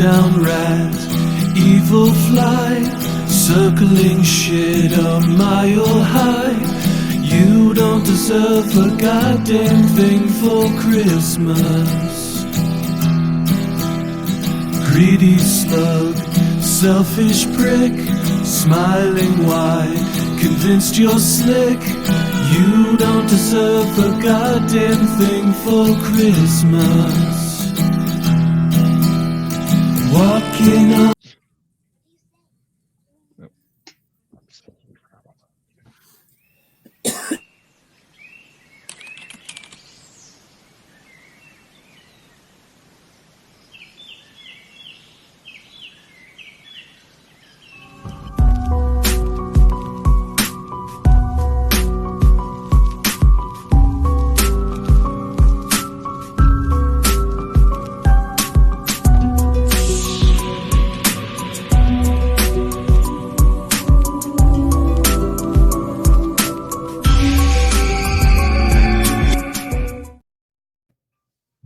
down rat, evil fly, circling shit a mile high. You don't deserve a goddamn thing for Christmas. Greedy slug, selfish prick, smiling wide, convinced you're slick. You don't deserve a goddamn thing for Christmas. Walking on.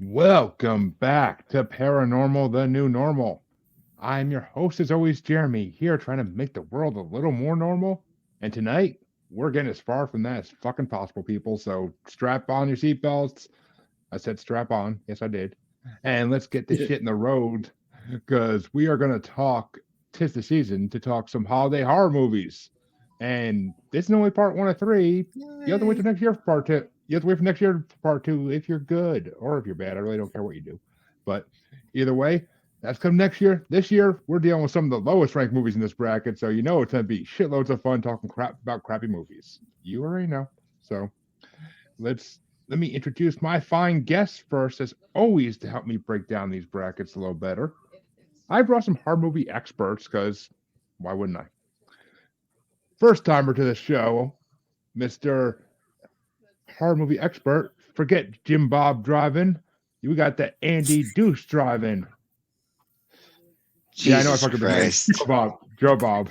Welcome back to Paranormal, the New Normal. I'm your host, as always, Jeremy, here trying to make the world a little more normal. And tonight, we're getting as far from that as fucking possible, people. So strap on your seatbelts. I said strap on. Yes, I did. And let's get this shit in the road, because we are going to talk, 'tis the season, to talk some holiday horror movies. And this is only part 1 of 3. You have to wait till next year for part 2. You have to wait for next year for part 2 if you're good or if you're bad. I really don't care what you do. But either way, that's come next year. This year, we're dealing with some of the lowest ranked movies in this bracket. So you know it's going to be shitloads of fun talking crap about crappy movies. You already know. So let me introduce my fine guests first, as always, to help me break down these brackets a little better. I brought some horror movie experts, because why wouldn't I? First timer to the show, Mr. Horror movie expert. Forget Jim Bob driving. You got the Andy Douche driving. Jesus, yeah, I know I fucking Christ. Joe Bob.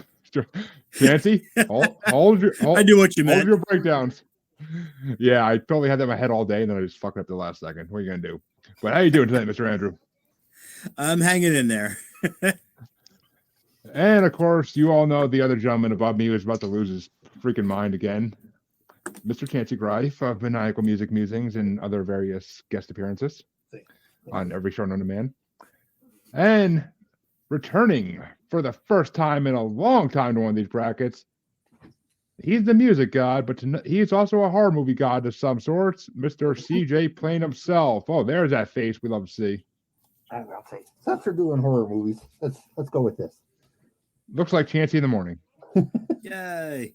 Chancy, hold your. I knew what you meant. Hold your breakdowns. Yeah, I totally had that in my head all day, and then I just fucked up the last second. What are you gonna do? But how you doing tonight, Mr. Andrew? I'm hanging in there. And of course, you all know the other gentleman above me who's about to lose his freaking mind again, Mr. Chancy Grife of Maniacal Music Musings and other various guest appearances on every show known to man. And returning for the first time in a long time to one of these brackets, he's the music god, but he's also a horror movie god of some sorts, Mr. CJ Plain himself. Oh, there's that face we love to see. I'll say, since we're doing horror movies, let's go with this. Looks like Chancy in the morning. Yay.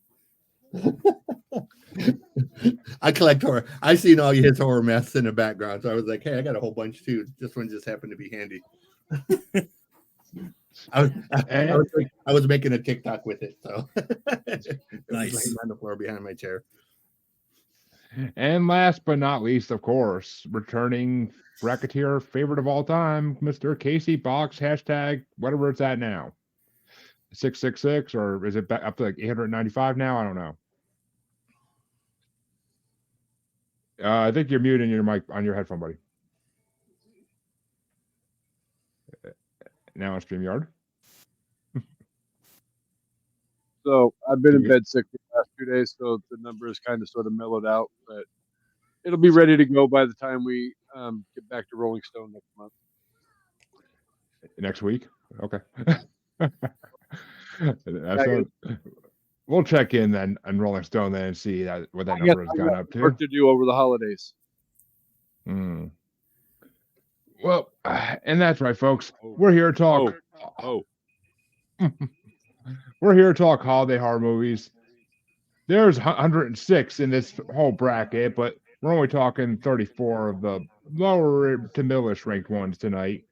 I collect horror. I've seen all his horror mess in the background, so I was like, hey, I got a whole bunch too. This one just happened to be handy. I was making a TikTok with it, so nice. On the floor behind my chair. And last but not least, of course, returning bracketeer favorite of all time, Mr. Casey Box, hashtag whatever it's at now. 666, or is it back up to like 895 now? I don't know. I think you're muting your mic on your headphone, buddy. Now on StreamYard. So I've been in bed sick for the last 2 days, so the number is kind of sort of mellowed out, but it'll be ready to go by the time we get back to Rolling Stone next month. Next week? Okay. We'll check in then on Rolling Stone then and see what that number has gone up to. Work to do over the holidays. Well, and that's right, folks. We're here to talk. We're here to talk holiday horror movies. There's 106 in this whole bracket, but we're only talking 34 of the lower to middle-ish ranked ones tonight.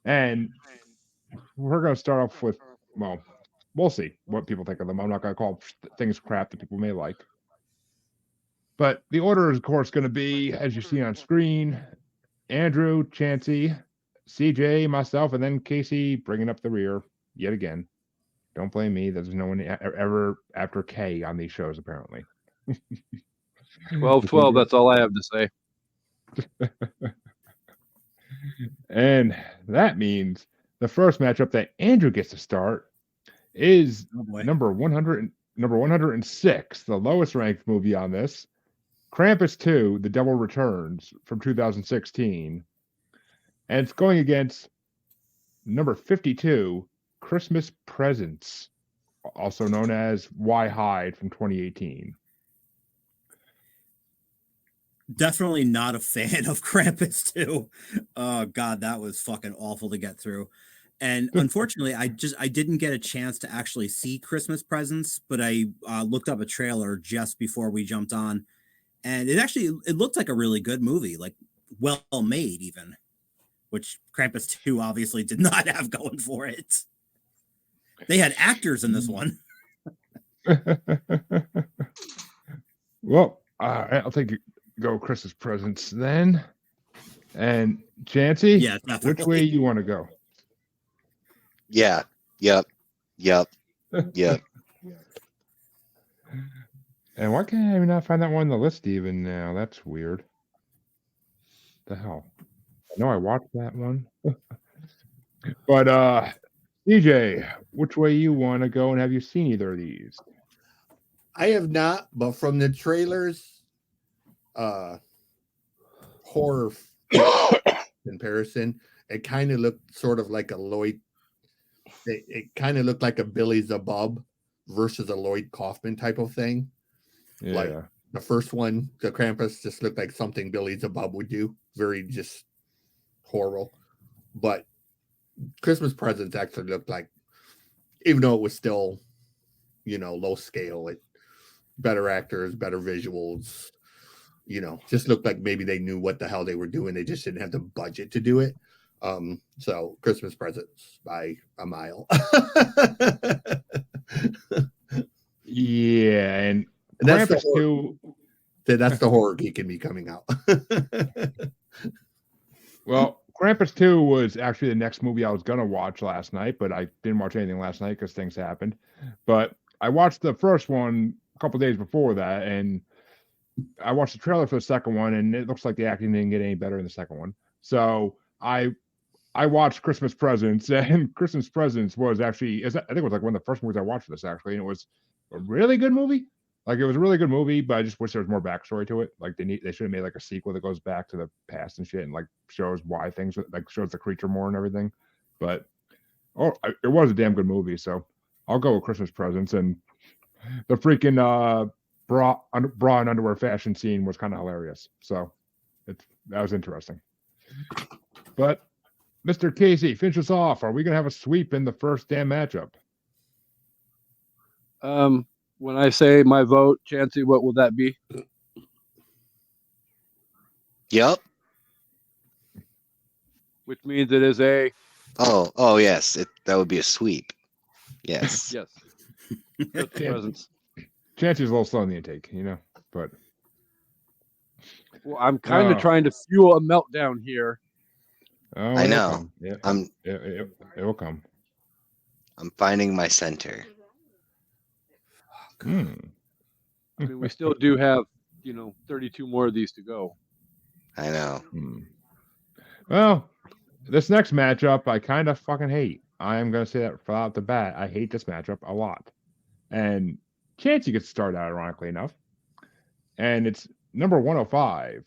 And we're going to start off with, well, we'll see what people think of them. I'm not going to call things crap that people may like. But the order is, of course, going to be, as you see on screen, Andrew, Chancy, CJ, myself, and then Casey bringing up the rear yet again. Don't blame me. There's no one ever after K on these shows, apparently. 12-12, that's all I have to say. And that means the first matchup that Andrew gets to start is Oh boy. number 106, the lowest ranked movie on this. Krampus 2, The Devil Returns from 2016. And it's going against number 52, Christmas Presents, also known as Why Hide from 2018. Definitely not a fan of Krampus 2. Oh God, that was fucking awful to get through. And unfortunately, I didn't get a chance to actually see Christmas Presents, but I looked up a trailer just before we jumped on, and it looked like a really good movie, like well made even, which Krampus 2 obviously did not have going for it. They had actors in this one. Well, I'll take go Christmas Presents then. And Chancy, Yeah, which definitely. way you want to go? Yeah. Yep. And why can't I not find that one on the list even now? That's weird. The hell? I know I watched that one. But DJ, which way you want to go, and have you seen either of these? I have not, but from the trailers, horror comparison, it kind of looked sort of like a Lloyd. It kind of looked like a Billy Zabub versus a Lloyd Kaufman type of thing. Yeah. Like the first one, the Krampus, just looked like something Billy Zabub would do. Very just horrible. But Christmas Presents actually looked like, even though it was still, low scale, it better actors, better visuals, just looked like maybe they knew what the hell they were doing. They just didn't have the budget to do it. So Christmas Presents by a mile. Yeah, and that's Krampus 2. That's the horror geek in me coming out. Well, Krampus 2 was actually the next movie I was going to watch last night, but I didn't watch anything last night because things happened. But I watched the first one a couple days before that, and I watched the trailer for the second one, and it looks like the acting didn't get any better in the second one. So I watched Christmas Presents, and Christmas Presents was actually, I think it was like one of the first movies I watched for this, actually, and it was a really good movie. Like, it was a really good movie, but I just wish there was more backstory to it. Like, they should have made like a sequel that goes back to the past and shit, and like shows why things, like shows the creature more and everything. But it was a damn good movie, so I'll go with Christmas Presents. And the freaking bra and underwear fashion scene was kind of hilarious, so that was interesting. But Mr. Casey, finish us off. Are we gonna have a sweep in the first damn matchup? When I say my vote, Chancy, what will that be? Yep. Which means it is a Oh yes. That would be a sweep. Yes. yes. Presents. Chancy's a little slow in the intake, but Well, I'm kind of trying to fuel a meltdown here. I know. Yeah, it will come. I'm finding my center. I mean, we still do have, 32 more of these to go. I know. Well, this next matchup I kind of fucking hate. I am going to say that right off the bat. I hate this matchup a lot. And Chancey gets started, ironically enough. And it's number 105,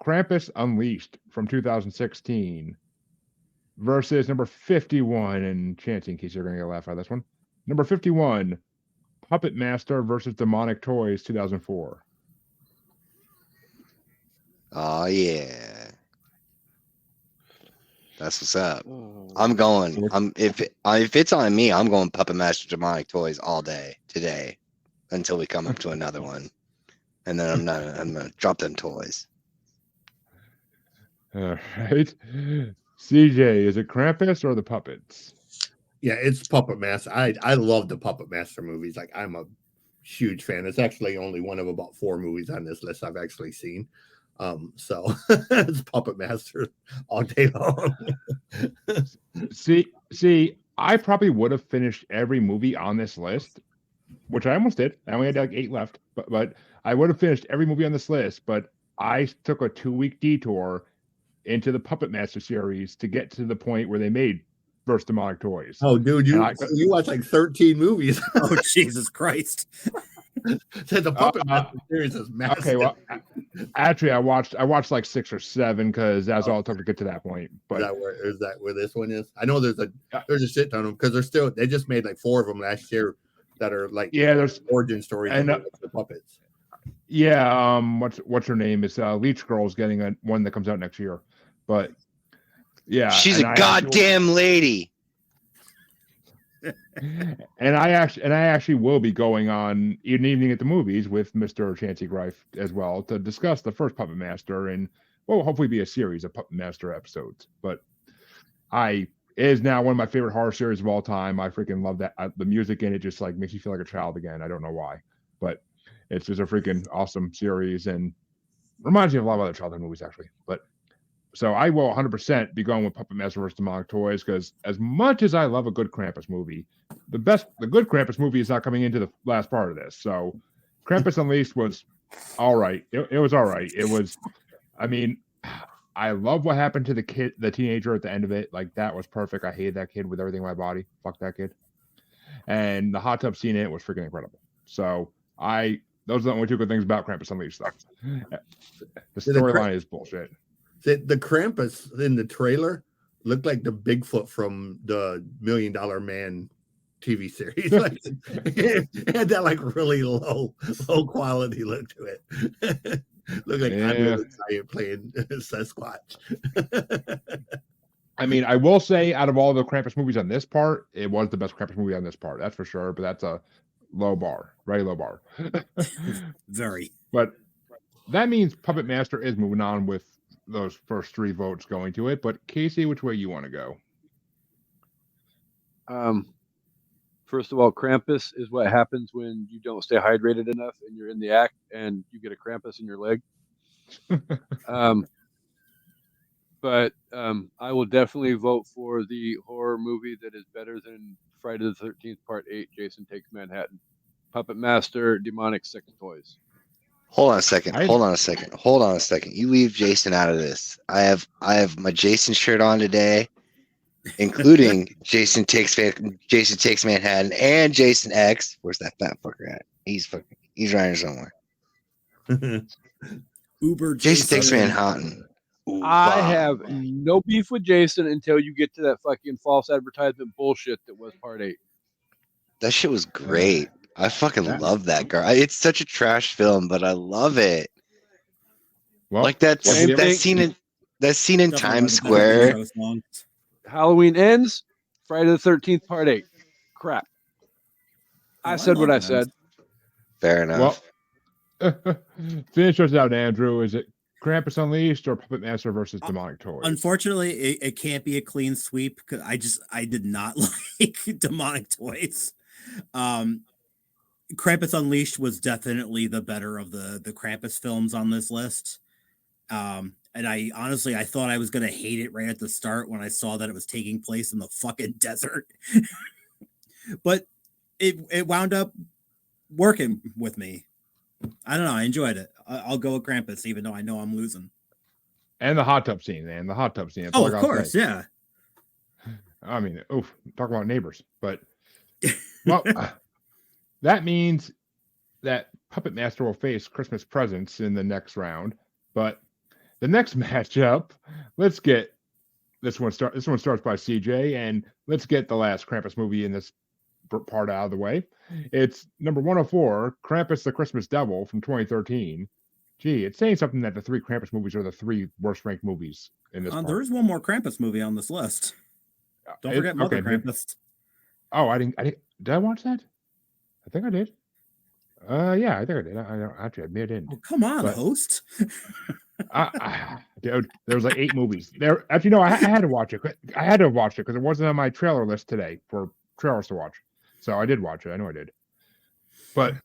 Krampus Unleashed from 2016 versus number 51. And Chancey, in case you're going to get a laugh out of this one, number 51, Puppet Master versus Demonic Toys 2004. Oh yeah. That's what's up. I'm going. If it's on me, I'm going Puppet Master Demonic Toys all day today until we come up to another one, and then I'm gonna drop them toys. All right, CJ, is it Krampus or the puppets? Yeah, it's Puppet Master. I love the Puppet Master movies. Like, I'm a huge fan. It's actually only one of about 4 movies on this list I've actually seen. So it's Puppet Master all day long. See, I probably would have finished every movie on this list, which I almost did. I only had like 8 left, but I would have finished every movie on this list. But I took a 2-week detour into the Puppet Master series to get to the point where they made versus Demonic Toys. Oh, dude, you watch like 13 movies. Oh, Jesus Christ. Said the Puppet Master series is massive. Okay, well, actually, I watched like 6 or 7 because that's all it took to get to that point. But is that where this one is? I know there's a shit ton of them because they just made like 4 of them last year that are like there's origin stories and of the puppets. Yeah, what's her name? It's Leech Girl's getting one that comes out next year, but yeah, she's a goddamn lady. And I actually will be going on an evening at the movies with Mr. Chancy Grife as well to discuss the first Puppet Master and hopefully be a series of Puppet Master episodes. But it is now one of my favorite horror series of all time. I freaking love that. The music in it just like makes you feel like a child again. I don't know why, but it's just a freaking awesome series and reminds me of a lot of other childhood movies actually. But so I will 100% be going with Puppet Master vs. Demonic Toys because as much as I love a good Krampus movie, the good Krampus movie is not coming into the last part of this. So Krampus Unleashed was all right. It was all right. It was, I mean, I love what happened to the teenager at the end of it. Like that was perfect. I hated that kid with everything in my body. Fuck that kid. And the hot tub scene in it was freaking incredible. So those are the only 2 good things about Krampus Unleashed stuff. The storyline is bullshit. The Krampus in the trailer looked like the Bigfoot from the $1 Million Man TV series. Like, it had that like really low quality look to it. Looked like Andre the Giant playing Sasquatch. I mean, I will say out of all the Krampus movies on this part, it was the best Krampus movie on this part. That's for sure. But that's a low bar, very low bar. Very. But that means Puppet Master is moving on with those first 3 votes going to it. But Casey, which way you want to go? First of all, Krampus is what happens when you don't stay hydrated enough and you're in the act and you get a Krampus in your leg. But I will definitely vote for the horror movie that is better than Friday the 13th Part 8, Jason Takes Manhattan. Puppet Master, Demonic Sex Toys. Hold on a second. You leave Jason out of this. I have my Jason shirt on today, including Jason Takes Manhattan and Jason X. Where's that fat fucker at? He's riding somewhere. Uber Jason Takes Manhattan. Ooh, I have no beef with Jason until you get to that fucking false advertisement bullshit that was Part 8. That shit was great. I fucking love that girl. It's such a trash film, but I love it. Well, like that scene in Times Square. Halloween ends. Friday the 13th Part 8. Crap. I said what I said. Fair enough. Well, finish us out, Andrew. Is it Krampus Unleashed or Puppet Master versus Demonic Toys? Unfortunately, it can't be a clean sweep because I did not like Demonic Toys. Krampus Unleashed was definitely the better of the Krampus films on this list. And I honestly thought I was gonna hate it right at the start when I saw that it was taking place in the fucking desert. But it wound up working with me. I don't know. I enjoyed it. I'll go with Krampus, even though I know I'm losing. And the hot tub scene, man. The hot tub scene. Oh, of course, yeah. I mean, talk about neighbors. But, well, that means that Puppet Master will face Christmas Presents in the next round. But the next matchup, let's get this one starts by CJ, and let's get the last Krampus movie in this part out of the way. It's number 104, Krampus the Christmas Devil from 2013. Gee, it's saying something that the 3 Krampus movies are the 3 worst ranked movies in this. There is one more Krampus movie on this list. Don't forget Mother Krampus. Oh, I didn't. Did I watch that? I think I did. Yeah, I think I did. I didn't. Oh, come on, host. Dude, there was like 8 movies. There, actually, no, I had to watch it. I had to have watched it because it wasn't on my trailer list today for trailers to watch. So I did watch it. I know I did. But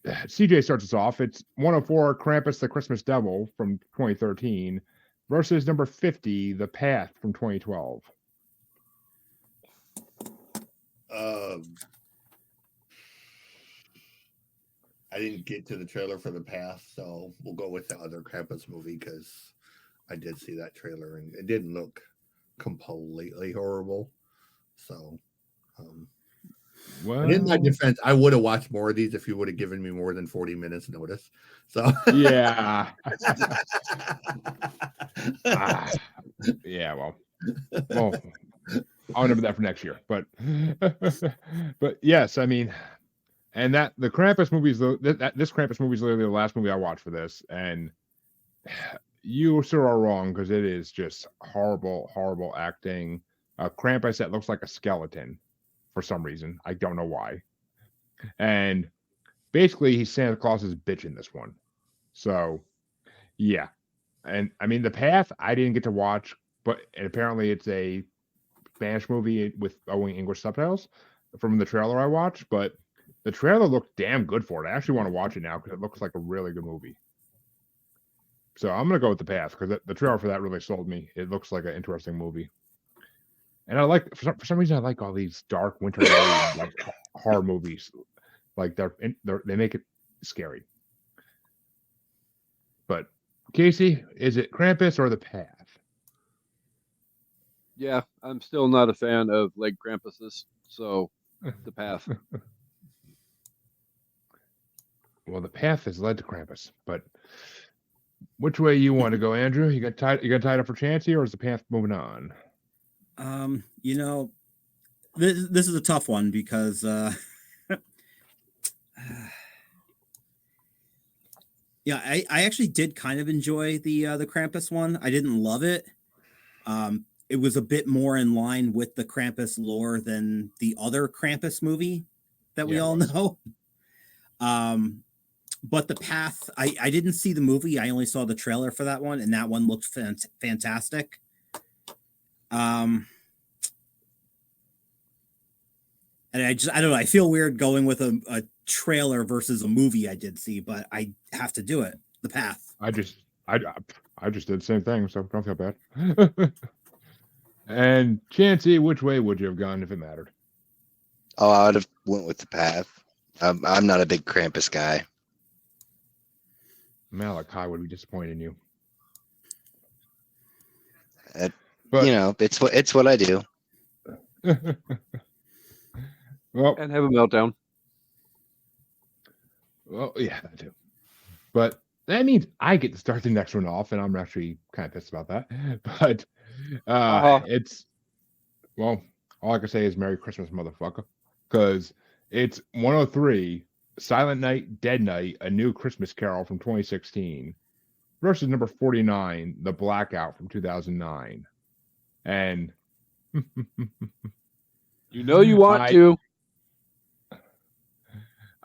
CJ starts us off. It's 104, Krampus the Christmas Devil from 2013 versus number 50, The Path from 2012. I didn't get to the trailer for The Path, so we'll go with the other Krampus movie because I did see that trailer and it didn't look completely horrible. So, Well, and in my defense, I would have watched more of these if you would have given me more than 40 minutes notice. So, yeah. Yeah, well, I'll remember that for next year. But yes, I mean, and that the Krampus movies, this Krampus movie is literally the last movie I watched for this, and you sir are wrong because it is just horrible acting. Krampus that looks like a skeleton for some reason. I don't know why. And basically, he's Santa Claus's bitch in this one. So, yeah. And I mean, The Path, I didn't get to watch, but apparently it's a Spanish movie with only English subtitles from the trailer I watched. But the trailer looked damn good for it. I actually want to watch it now because it looks like a really good movie. So I'm going to go with The Path because the trailer for that really sold me. It looks like an interesting movie. And I like, for some reason, I like all these dark winter like horror movies. Like they make it scary. But Casey, is it Krampus or The Path? Yeah, I'm still not a fan of leg Krampuses, so The Path. Well, The Path has led to Krampus, but which way you want to go, Andrew? You got tied up for Chancy, or is The Path moving on? You know, this is a tough one because yeah, I actually did kind of enjoy the Krampus one. I didn't love it. It was a bit more in line with the Krampus lore than the other Krampus movie that we all know. But The Path, I didn't see the movie. I only saw the trailer for that one, and that one looked fantastic. And I don't know. I feel weird going with a trailer versus a movie I did see, but I have to do it. The Path. I just did the same thing, so don't feel bad. And Chancy, which way would you have gone if it mattered? Oh, I would have went with The Path. I'm not a big Krampus guy. Malachi would be disappointed in you. But you know, it's what I do. Well, and have a meltdown. Well, yeah, that too. But that means I get to start the next one off, and I'm actually kind of pissed about that. But it's, well, all I can say is Merry Christmas, motherfucker. Because it's 103, Silent Night, Dead Night, A New Christmas Carol from 2016 versus number 49, The Blackout from 2009. And you know you want to.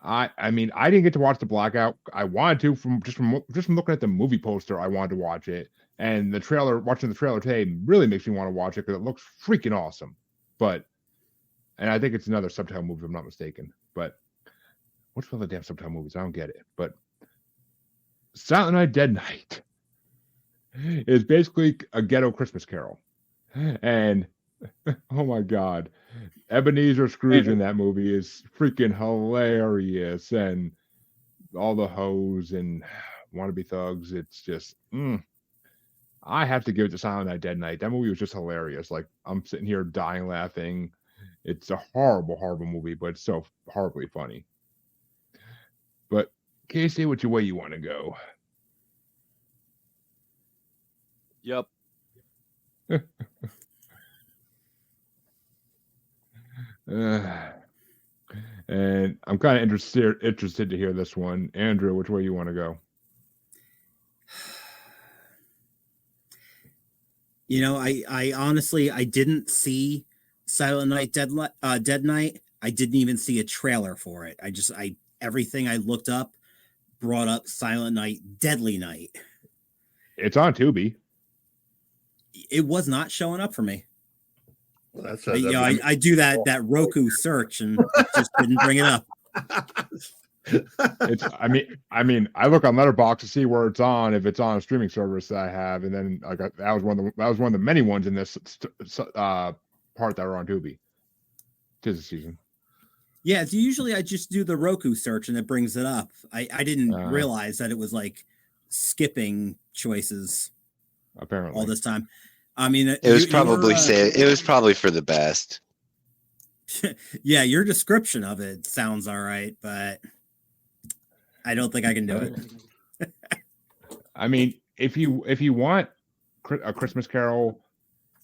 I mean, I didn't get to watch The Blackout. I wanted to from looking at the movie poster. I wanted to watch it, and watching the trailer today really makes me want to watch it because it looks freaking awesome. And I think it's another subtitle movie, if I'm not mistaken. But what's one of the damn subtitle movies? I don't get it. But Silent Night, Dead Night is basically a ghetto Christmas Carol, and oh my God. Ebenezer Scrooge in that movie is freaking hilarious, and all the hoes and wannabe thugs. It's just, I have to give it to Silent Night, Dead Night. That movie was just hilarious. Like, I'm sitting here dying laughing. It's a horrible movie, but it's so horribly funny. But Casey, which way you want to go? Yep. And I'm kind of interested to hear this one. Andrew, which way you want to go? You know, I honestly, I didn't see Silent Night, Dead Night. I didn't even see a trailer for it. Everything I looked up brought up Silent Night, Deadly Night. It's on Tubi. It was not showing up for me. Well, I do that Roku search and it just didn't bring it up. I mean, I look on Letterboxd to see where it's on, if it's on a streaming service that I have, and then that was one of the many ones in this part that are on Tubi. 'Tis the season. Yeah, it's usually I just do the Roku search and it brings it up. I didn't realize that it was like skipping choices. Apparently, all this time. I mean, it was probably for the best. Yeah, your description of it sounds all right, but I don't think I can do it. I mean, if you want a Christmas Carol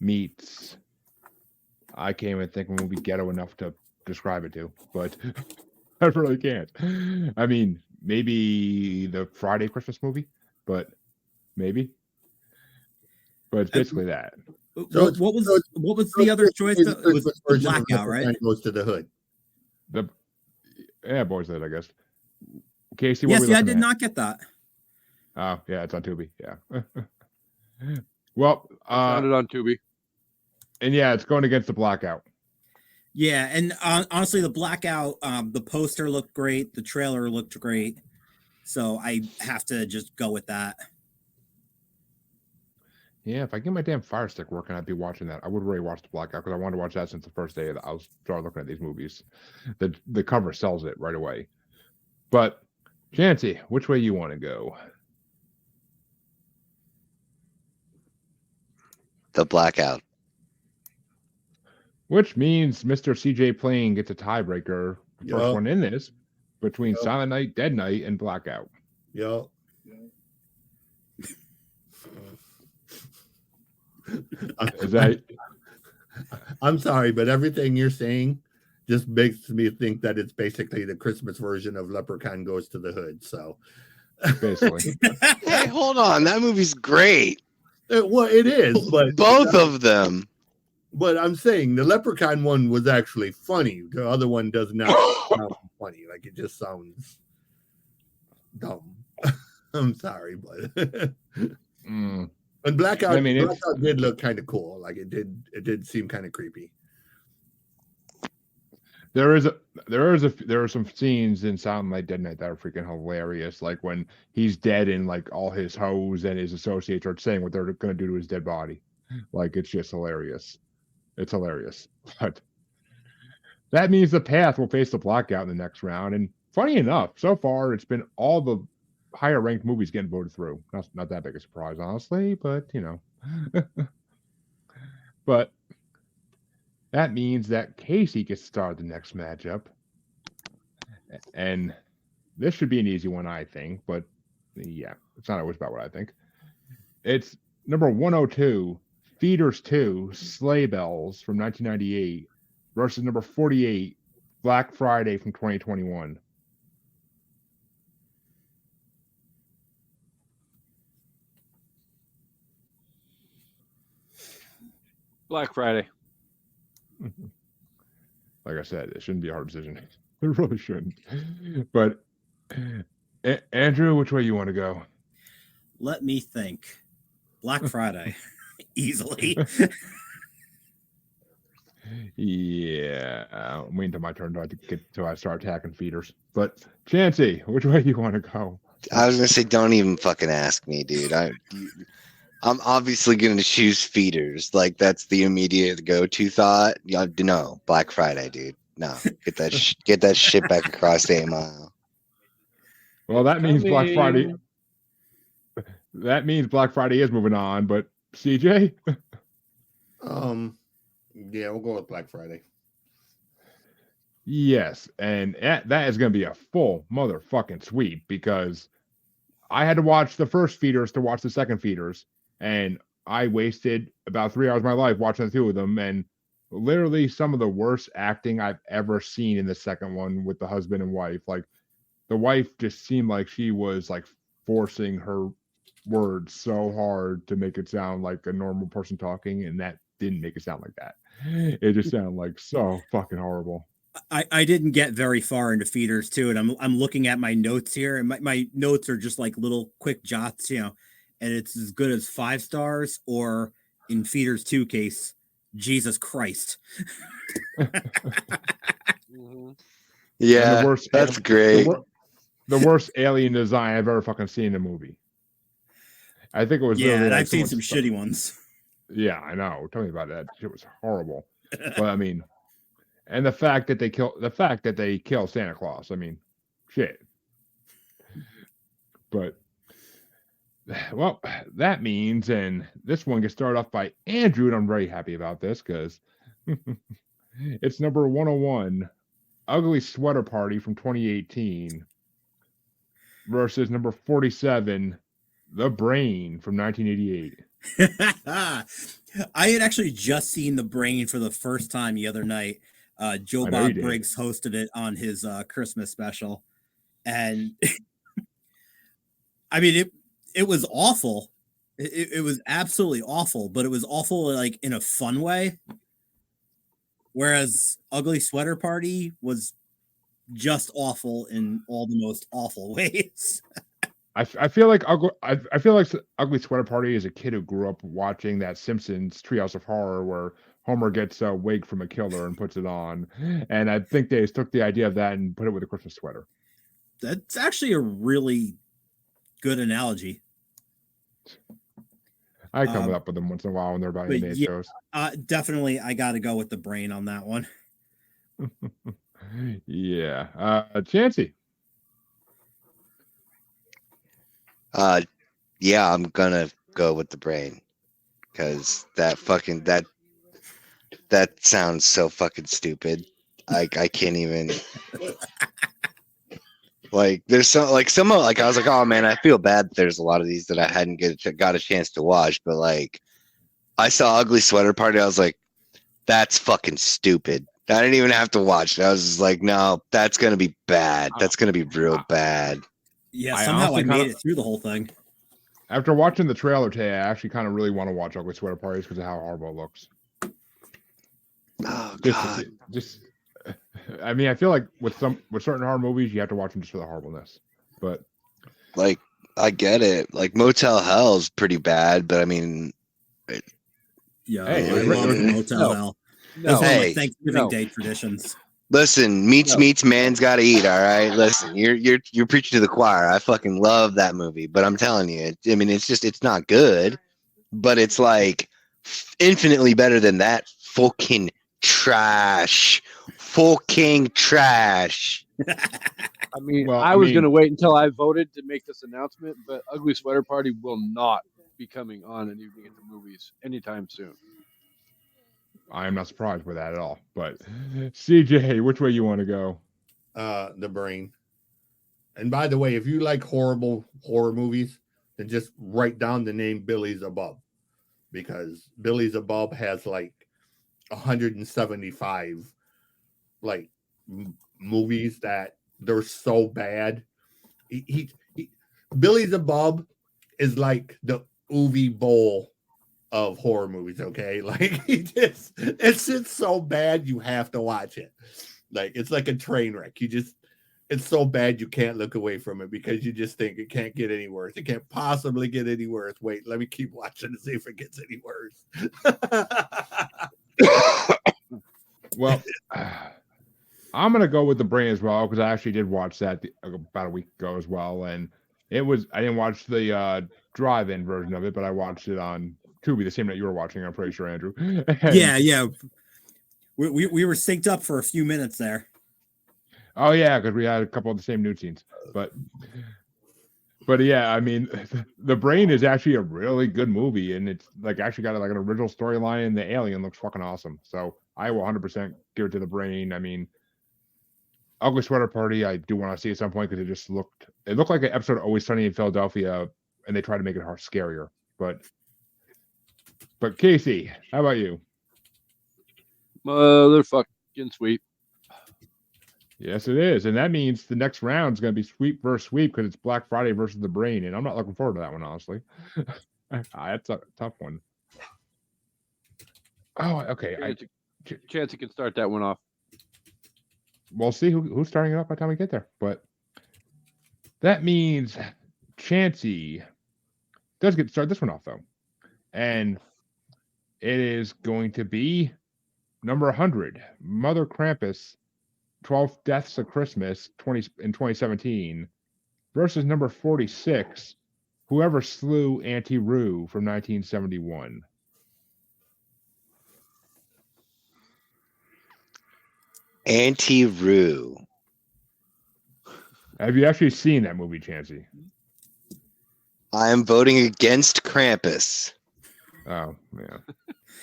meets, I can't even think of a movie ghetto enough to describe it to, but I really can't. I mean, maybe the Friday Christmas movie, but maybe. But it's basically that. What was the other choice? It was the Blackout, right? Goes to the Hood. Boys, that I guess. Casey, yes, I did not get that. Oh, yeah, it's on Tubi. Yeah. Well, I found it on Tubi. And yeah, it's going against the Blackout. Yeah, and honestly, the Blackout, the poster looked great, the trailer looked great, so I have to just go with that. Yeah, if I get my damn Fire Stick working, I'd be watching that. I would really watch the Blackout because I wanted to watch that since the first day that I was started looking at these movies. The cover sells it right away. But Chancy, which way you want to go? The Blackout. Which means Mr. CJ Plane gets a tiebreaker. Yep. First one in this between Silent Night, Dead Night, and Blackout. Yep. Is that? I'm sorry, but everything you're saying just makes me think that it's basically the Christmas version of Leprechaun Goes to the Hood. So basically. Hey, hold on. That movie's great. Well, it is, but both of them. But I'm saying the Leprechaun one was actually funny. The other one does not sound funny. Like it just sounds dumb. I'm sorry, but and Blackout, I mean, Blackout did look kind of cool. Like it did seem kind of creepy. There are some scenes in Silent Night, Dead Night that are freaking hilarious. Like when he's dead and like all his hoes and his associates are saying what they're going to do to his dead body. Like it's just hilarious. It's hilarious. But that means the Path will face the Blackout in the next round. And funny enough, so far it's been all the higher ranked movies getting voted through. Not that big a surprise, honestly, but you know. But that means that Casey gets to start the next matchup. And this should be an easy one, I think. But yeah, it's not always about what I think. It's number 102, Feeders 2, Sleigh Bells from 1998 versus number 48, Black Friday from 2021. Black Friday. Like I said, it shouldn't be a hard decision. It really shouldn't. But Andrew, which way you want to go? Let me think. Black Friday. Easily. Yeah. I'm waiting until my turn till I start attacking feeders. But Chancy, which way do you want to go? I was gonna say, don't even fucking ask me, dude. I'm obviously gonna choose feeders. Like that's the immediate go-to thought. No, Black Friday, dude. No, get that shit back across the mile. Well, that means Black Friday. That means Black Friday is moving on. But CJ, yeah, we'll go with Black Friday. Yes, and that is going to be a full motherfucking sweep because I had to watch the first feeders to watch the second feeders, and I wasted about 3 hours of my life watching the two of them, and literally some of the worst acting I've ever seen in the second one with the husband and wife. Like the wife just seemed like she was like forcing her words so hard to make it sound like a normal person talking, and that didn't make it sound like that. It just sounded like so fucking horrible. I didn't get very far into feeders too, and I'm looking at my notes here, and my notes are just like little quick jots, you know, and it's as good as 5 stars, or in feeders 2 case, Jesus Christ. Yeah, that's great. The worst alien design I've ever fucking seen in a movie. I think it was. Yeah, and I've seen some shitty ones. Yeah, I know. Tell me about that. It was horrible. But I mean, and the fact that they kill Santa Claus. I mean, shit. But well, that means, and this one gets started off by Andrew, and I'm very happy about this because It's number 101, Ugly Sweater Party from 2018 versus number 47, The Brain from 1988. I had actually just seen The Brain for the first time the other night. Joe I know you Bob did. Briggs hosted it on his Christmas special. And I mean, it was awful. It was absolutely awful, but it was awful like in a fun way. Whereas Ugly Sweater Party was just awful in all the most awful ways. I feel like Ugly Sweater Party is a kid who grew up watching that Simpsons Treehouse of Horror where Homer gets a wig from a killer and puts it on, and I think they took the idea of that and put it with a Christmas sweater. That's actually a really good analogy. I come up with them once in a while when they're about animated shows. Definitely, I got to go with The Brain on that one. Yeah, Chancy. Yeah, I'm gonna go with The Brain because that sounds so fucking stupid. I can't even. Like there's some I was like, oh man, I feel bad that there's a lot of these that I hadn't got a chance to watch, but like I saw Ugly Sweater Party, I was like, that's fucking stupid. I didn't even have to watch it. I was just like, no, that's gonna be bad. That's gonna be real bad. Yeah, somehow I made it through the whole thing. After watching the trailer today, I actually kind of really want to watch Ugly Sweater Parties because of how horrible it looks. Oh god. I mean, I feel like with certain horror movies, you have to watch them just for the horribleness. But like, I get it. Like Motel Hell's pretty bad, but I mean, yeah, hey, I love Motel Hell. Those are like Thanksgiving Day traditions. Listen, meats, man's got to eat. All right, listen, you're preaching to the choir. I fucking love that movie, but I'm telling you, I mean, it's not good, but it's like infinitely better than that fucking trash. Fucking trash. I mean, I was going to wait until I voted to make this announcement, but Ugly Sweater Party will not be coming on an evening at the movies anytime soon. I am not surprised with that at all. But CJ, which way you want to go? The Brain. And by the way, if you like horrible horror movies, then just write down the name Billy's Above, because Billy's Above has like 175 like movies that they're so bad. Billy's Above is like the Uwe Boll of horror movies. Okay, like it's so bad you have to watch it. Like it's like a train wreck. It's so bad you can't look away from it because you just think it can't get any worse. It can't possibly get any worse. Wait, let me keep watching to see if it gets any worse. Well, I'm gonna go with The Brain as well because I actually did watch that about a week ago as well, and I didn't watch the drive-in version of it, but I watched it on Tubi the same night you were watching. I'm pretty sure, Andrew. Yeah. We were synced up for a few minutes there. Oh yeah, because we had a couple of the same nude scenes, but yeah, I mean, The Brain is actually a really good movie, and it's like actually got like an original storyline, and the alien looks fucking awesome. So I will 100% give it to The Brain. I mean, Ugly Sweater Party, I do want to see at some point because it looked like an episode of Always Sunny in Philadelphia, and they tried to make it scarier. But Casey, how about you? Motherfucking sweep. Yes, it is, and that means the next round is going to be sweep versus sweep because it's Black Friday versus The Brain, and I'm not looking forward to that one, honestly. That's a tough one. Oh, okay. Chancy can start that one off. We'll see who's starting it up by the time we get there. But that means Chancy does get to start this one off, though. And it is going to be number 100, Mother Krampus, 12 Deaths of Christmas in 2017 versus number 46, Whoever Slew Auntie Roo from 1971. Auntie Roo. Have you actually seen that movie, Chancy? I am voting against Krampus. Oh, yeah.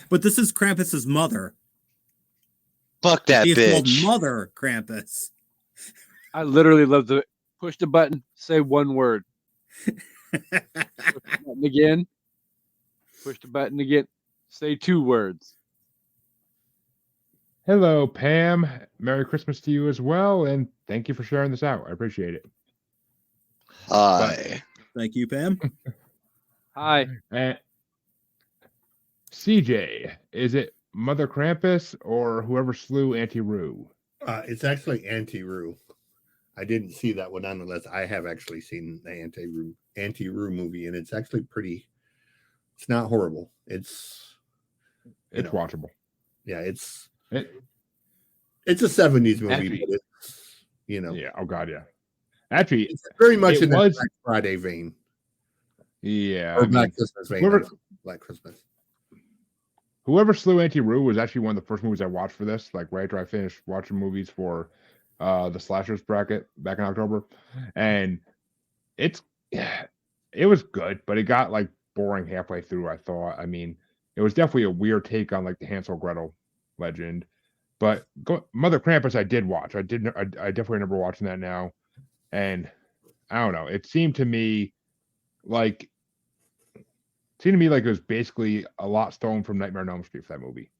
But this is Krampus's mother. Fuck that She's called bitch. Mother Krampus. I literally love to push the button, say one word. Push the button again. Push the button again. Say 2 words. Hello, Pam. Merry Christmas to you as well, and thank you for sharing this out. I appreciate it. Hi. Thank you, Pam. Hi. CJ, is it Mother Krampus or whoever slew Auntie Roo? It's actually Anti-Roo. I didn't see that one unless I have actually seen the Anti-Roo movie, and it's actually pretty. It's not horrible. It's watchable. Yeah, it's a 70s movie, Actually, but it's yeah. Oh God, yeah. Actually, it's very much in was that Black Friday vein. Yeah, Or Black Christmas vein. Black Christmas. Whoever slew Auntie Roo was actually one of the first movies I watched for this. Like right after I finished watching movies for the slashers bracket back in October, and it was good, but it got like boring halfway through. I thought. I mean, it was definitely a weird take on like the Hansel Gretel legend. But Mother Krampus, I did watch. I definitely remember watching that now, and I don't know. It seemed to me like it was basically a lot stolen from Nightmare on Elm Street for that movie.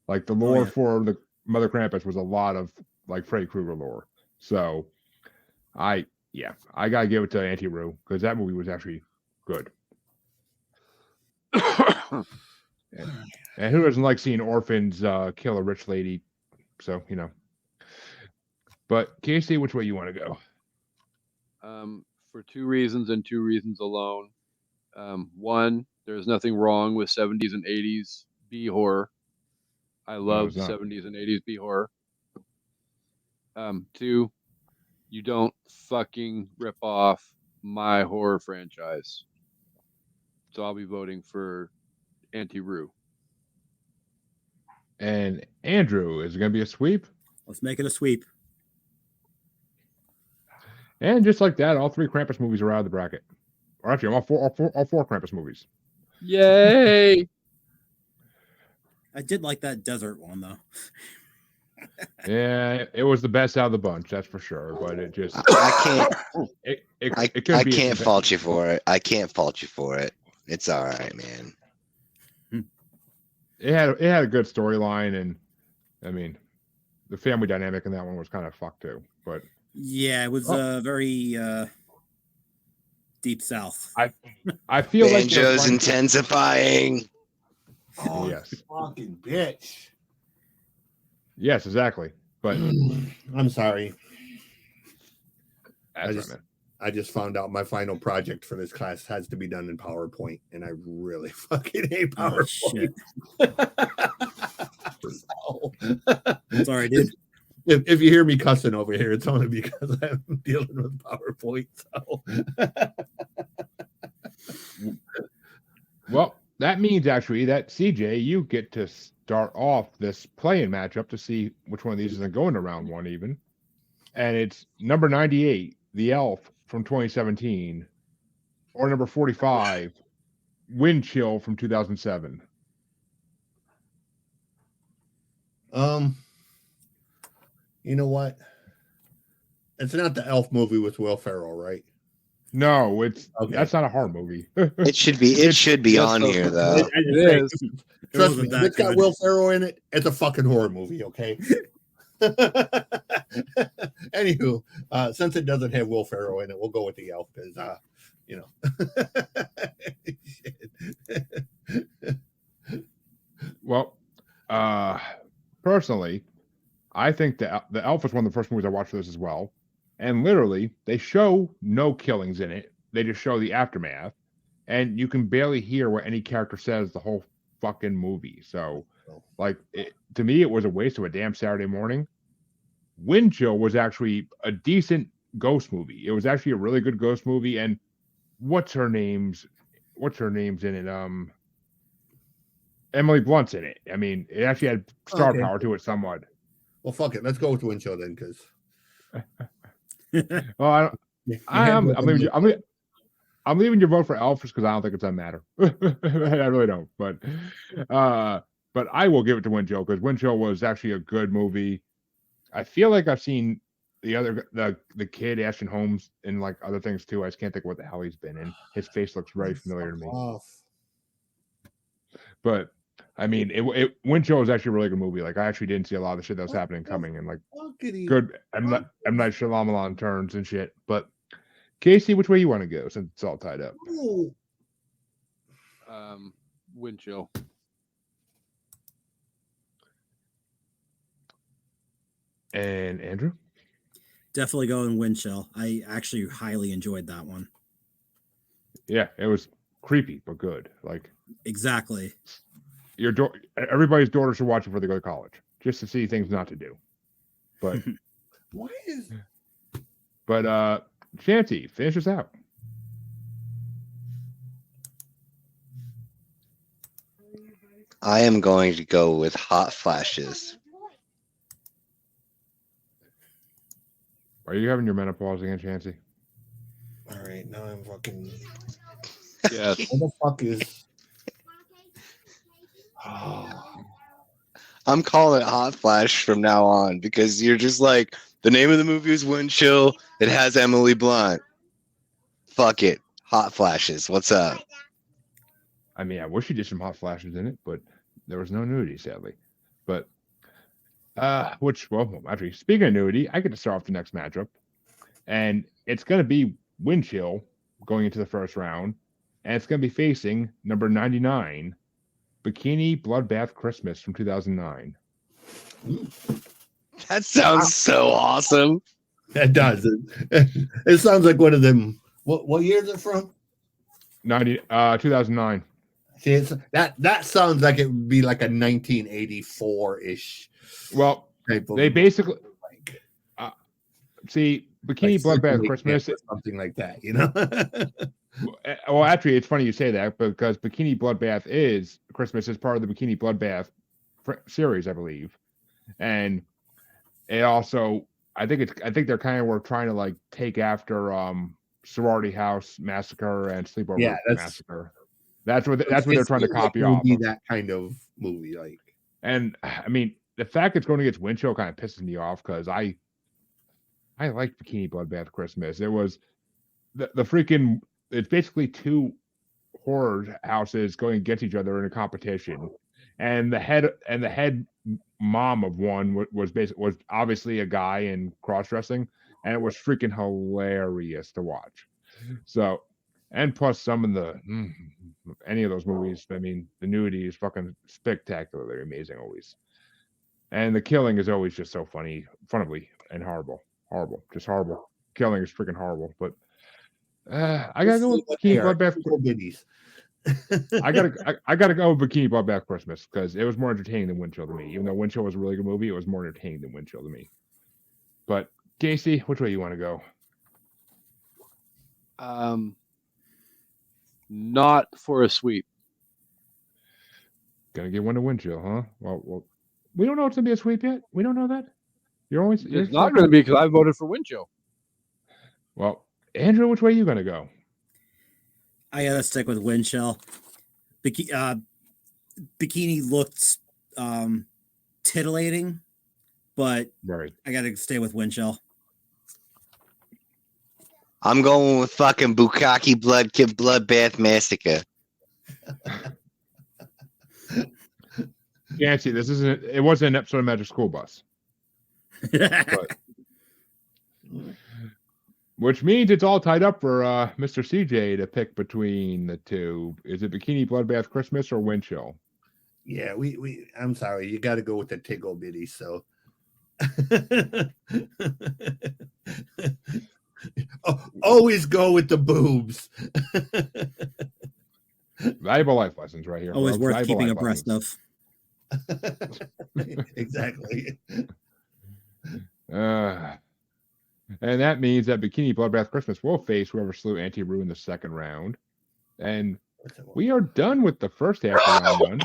Like the lore for the Mother Krampus was a lot of like Freddy Krueger lore. So I gotta give it to Auntie Roo because that movie was actually good. And who doesn't like seeing orphans kill a rich lady? So But Casey, which way you want to go? For 2 reasons and 2 reasons alone. One, there's nothing wrong with 70s and 80s B horror. I love 70s and 80s B horror. 2, you don't fucking rip off my horror franchise. So I'll be voting for Anti-Roo. And Andrew, is it going to be a sweep? Let's make it a sweep. And just like that, all 3 Krampus movies are out of the bracket. Or actually, all four Krampus movies. Yay! I did like that desert one though. Yeah, it was the best out of the bunch, that's for sure. But it just I can't fault you for it. I can't fault you for it. It's all right, man. It had a good storyline, and I mean, the family dynamic in that one was kind of fucked too. But yeah, it was very deep south. I feel Banjo's like intensifying. Oh, yes, fucking bitch. Yes, exactly. But I'm sorry. I just found out my final project for this class has to be done in PowerPoint, and I really fucking hate PowerPoint. Sorry, dude. If you hear me cussing over here, it's only because I'm dealing with PowerPoint. So. Well, that means actually that CJ, you get to start off this playing matchup to see which one of these isn't going to round 1 even. And it's number 98, The Elf from 2017, or number 45, Wind Chill from 2007. You know what? It's not the Elf movie with Will Ferrell, right? No, that's not a horror movie. It should be on here though. It is. Trust me, it's got Will Ferrell in it. It's a fucking horror movie, okay? Anywho, since it doesn't have Will Ferrell in it, we'll go with the Elf because Well, personally, I think the Elf was one of the first movies I watched for this as well. And literally, they show no killings in it. They just show the aftermath. And you can barely hear what any character says the whole fucking movie. So, to me, it was a waste of a damn Saturday morning. Wind Chill was actually a decent ghost movie. It was actually a really good ghost movie. And what's her name's in it? Emily Blunt's in it. I mean, it actually had star power to it somewhat. Well, fuck it. Let's go with Wind Chill then, because. Well, I'm leaving your vote for Elf just because I don't think it's that matter. I really don't. But But I will give it to Wind Chill because Wind Chill was actually a good movie. I feel like I've seen the kid Ashton Holmes in like other things too. I just can't think of what the hell he's been in. His face looks very familiar to me. But I mean, Wind Chill was actually a really good movie. Like I actually didn't see a lot of the shit that was happening coming, and like good M. Night Shyamalan turns and shit. But Casey, which way you want to go since it's all tied up? Wind Chill. And Andrew? Definitely going Wind Chill. I actually highly enjoyed that one. Yeah, it was creepy but good. Like exactly. Everybody's daughter should watch it before they go to college, just to see things not to do. But Chancy, finish us out. I am going to go with Hot Flashes. Are you having your menopause again, Chancy? All right, now I'm fucking. Yes. What the fuck is? I'm calling it Hot Flash from now on because you're just like, the name of the movie is Wind Chill. It has Emily Blunt. Fuck it. Hot Flashes. What's up? I mean, I wish you did some hot flashes in it, but there was no nudity, sadly. But actually, speaking of nudity, I get to start off the next matchup, and it's going to be Wind Chill going into the first round, and it's going to be facing number 99, Bikini Bloodbath Christmas from 2009. That sounds so awesome. It does. It sounds like one of them. What year is it from? 2009. See, that sounds like it would be like a 1984-ish. Well, they basically see Bikini Bloodbath Christmas, something like that, you know. Well, actually, it's funny you say that because Bikini Bloodbath Christmas is part of the Bikini Bloodbath series, I believe, and it also I think they're kind of were trying to like take after Sorority House Massacre and Sleepover Massacre. That's what they're trying to copy off. Be that kind of movie, like. And I mean, the fact it's going against Wind Chill kind of pisses me off because I like Bikini Bloodbath Christmas. It was the freaking. It's basically two horror houses going against each other in a competition, and the head mom of one was obviously a guy in cross dressing, and it was freaking hilarious to watch. So, and plus some of any of those movies, I mean, the nudity is fucking spectacularly amazing always, and the killing is always just so funny, and horrible, just horrible. Killing is freaking horrible, but. I gotta go with Bikini Bloodbath. I gotta go with Bikini Bloodbath Christmas because it was more entertaining than Wind Chill to me. Even though Wind Chill was a really good movie, it was more entertaining than Wind Chill to me. But Casey, which way you want to go? Not for a sweep. Gonna give one to Wind Chill, huh? Well, we don't know it's gonna be a sweep yet. We don't know that. It's not going to be because I voted for Wind Chill. Well. Andrew, which way are you going to go? I got to stick with Wind Chill. Bikini looked titillating, but I got to stay with Wind Chill. I'm going with fucking Bukkake Bloodbath Massacre. Nancy, it wasn't an episode of Magic School Bus. But, which means it's all tied up for Mr. CJ to pick between the two. Is it Bikini Bloodbath Christmas or Wind Chill? Yeah, we I'm sorry, you got to go with the Tiggle Bitty. So, always go with the boobs. Valuable life lessons right here. Always worth keeping abreast of. Exactly. And that means that Bikini Bloodbath Christmas will face whoever slew Auntie Roo in the second round. And we are done with the first half of round one.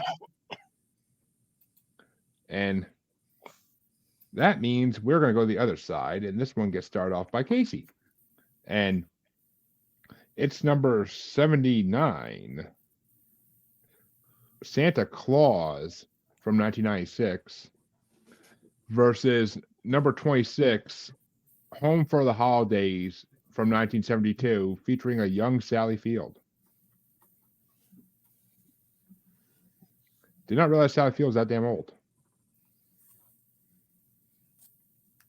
And that means we're going to go to the other side. And this one gets started off by Casey. And it's number 79. Santa Claus from 1996 versus number 26, Home for the Holidays from 1972, featuring a young Sally Field. Did not realize Sally Field was that damn old.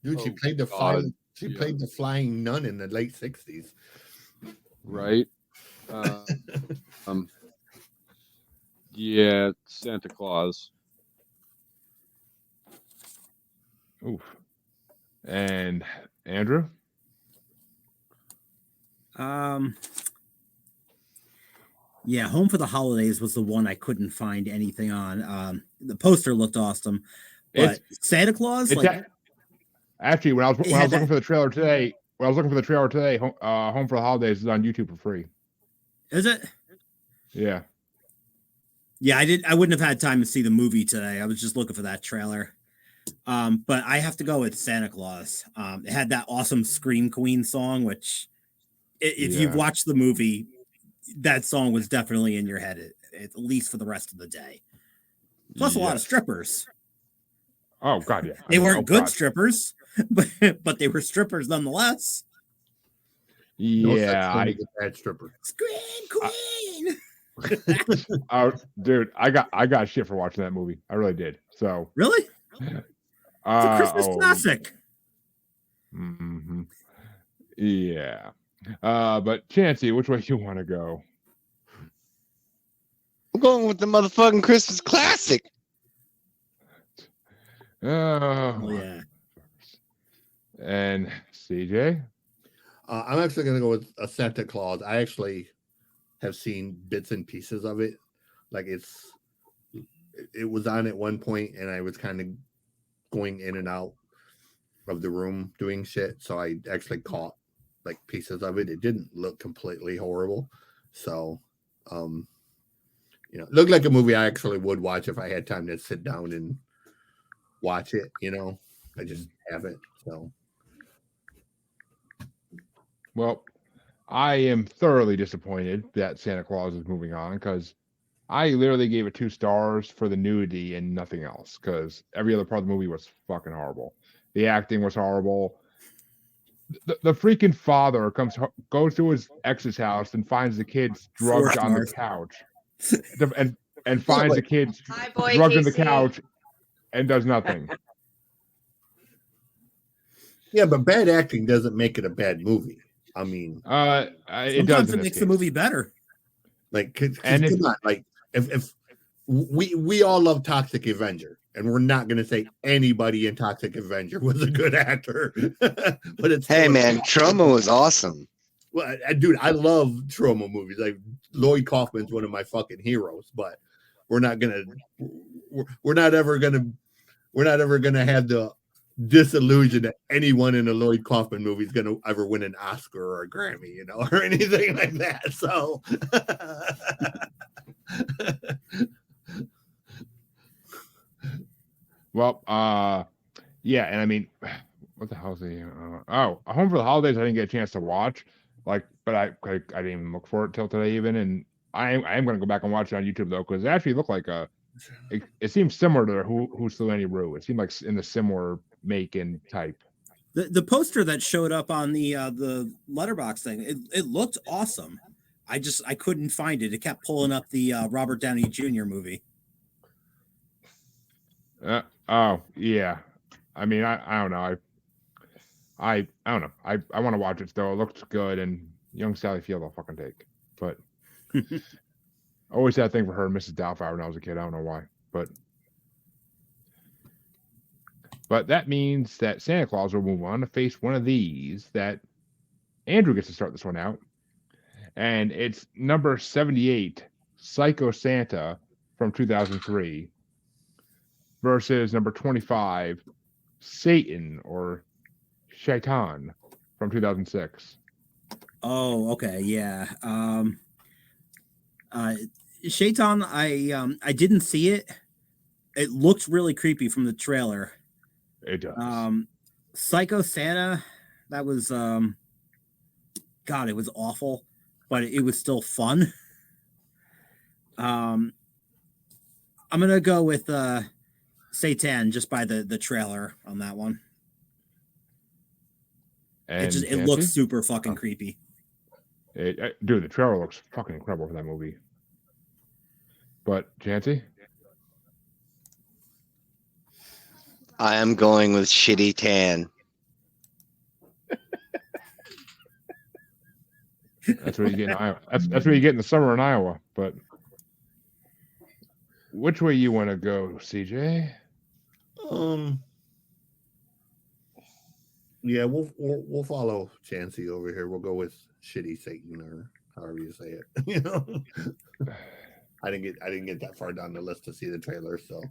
Dude, she Oh, played the God. flying. She Yeah. played the flying nun in the late '60s. Right. Yeah, Santa Claus. Oof. And Andrew? Yeah, Home for the Holidays was the one I couldn't find anything on. The poster looked awesome, but Santa Claus, Actually, when I was had looking for the trailer today, Home for the Holidays is on YouTube for free. is it? Yeah. Yeah, I wouldn't have had time to see the movie today. I was just looking for that trailer. But I have to go with Santa Claus. It had that awesome Scream Queen song, which if you've watched the movie, that song was definitely in your head, at least for the rest of the day. Plus a lot of strippers. Oh God, yeah. They weren't good strippers, but they were strippers nonetheless. No such Yeah, thing as a bad stripper. Scream Queen. Oh, dude, I got shit for watching that movie. I really did. So Really? It's a Christmas classic. Mm-hmm. Yeah. But Chancy, which way you want to go? I'm going with the motherfucking Christmas classic. Oh yeah. And CJ? I'm actually going to go with a Santa Claus. I actually have seen bits and pieces of it. Like it was on at one point, and I was kind of going in and out of the room doing shit. So I actually caught like pieces of it. It didn't look completely horrible. So, it looked like a movie I actually would watch if I had time to sit down and watch it. I just haven't. So, Well, I am thoroughly disappointed that Santa Claus is moving on because I literally gave it 2 stars for the nudity and nothing else because every other part of the movie was fucking horrible. The acting was horrible. The freaking father goes to his ex's house and finds the kids drugged on the couch, and finds the kids drugged on the couch and does nothing. Yeah, but bad acting doesn't make it a bad movie. I mean, it Sometimes does. it makes the movie better. Like, come on, like if we all love Toxic Avenger, and we're not going to say anybody in Toxic Avenger was a good actor, but it's man, Trauma was awesome. Well, dude, I love trauma movies. Like Lloyd Kaufman's one of my fucking heroes, but we're not ever gonna have the disillusion that anyone in a Lloyd Kaufman movie is gonna ever win an Oscar or a Grammy, or anything like that. So. Well, yeah, and I mean, what the hell is he? Home for the Holidays. I didn't get a chance to watch, but I didn't even look for it till today even, and I am going to go back and watch it on YouTube though because it actually looked like it seems similar to Who's Still Any Rue. It seemed like in the similar make and type. The poster that showed up on the letterbox thing, it looked awesome. I couldn't find it. It kept pulling up the Robert Downey Jr. movie. Oh yeah, I mean I don't know. I don't know. I want to watch it though. It looks good, and young Sally Field I'll fucking take. But I always had a thing for her, Mrs. Doubtfire, when I was a kid. I don't know why, but that means that Santa Claus will move on to face one of these that Andrew gets to start this one out, and it's number 78, Psycho Santa from 2003, versus number 25, Satan or Shaitan from 2006. Oh, okay, yeah. Shaitan, I didn't see it. It looked really creepy from the trailer. It does. Psycho Santa, that was God, it was awful, but it was still fun. I'm gonna go with Satan, just by the trailer on that one. And It Chancy? looks super fucking creepy. Dude, the trailer looks fucking incredible for that movie. But Chancy? I am going with Shitty Tan. That's what you get in Iowa. That's what you get in the summer in Iowa. But which way you want to go, CJ? Yeah, we'll follow Chancy over here. We'll go with Shitty Satan, or however you say it. You know, I didn't get that far down the list to see the trailer, so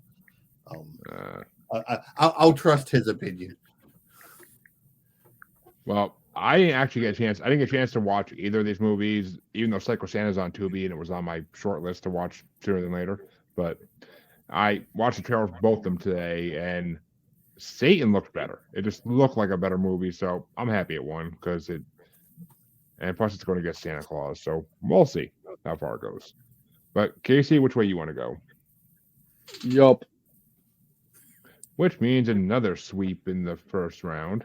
I'll trust his opinion. Well, I didn't actually get a chance. I didn't get a chance to watch either of these movies, even though Psycho Santa's on Tubi and it was on my short list to watch sooner than later. But I watched the trailer for both of them today, and Satan looked better. It just looked like a better movie, so I'm happy it won because it. And plus, it's going to get Santa Claus, so we'll see how far it goes. But Casey, which way you want to go? Yup. Which means another sweep in the first round.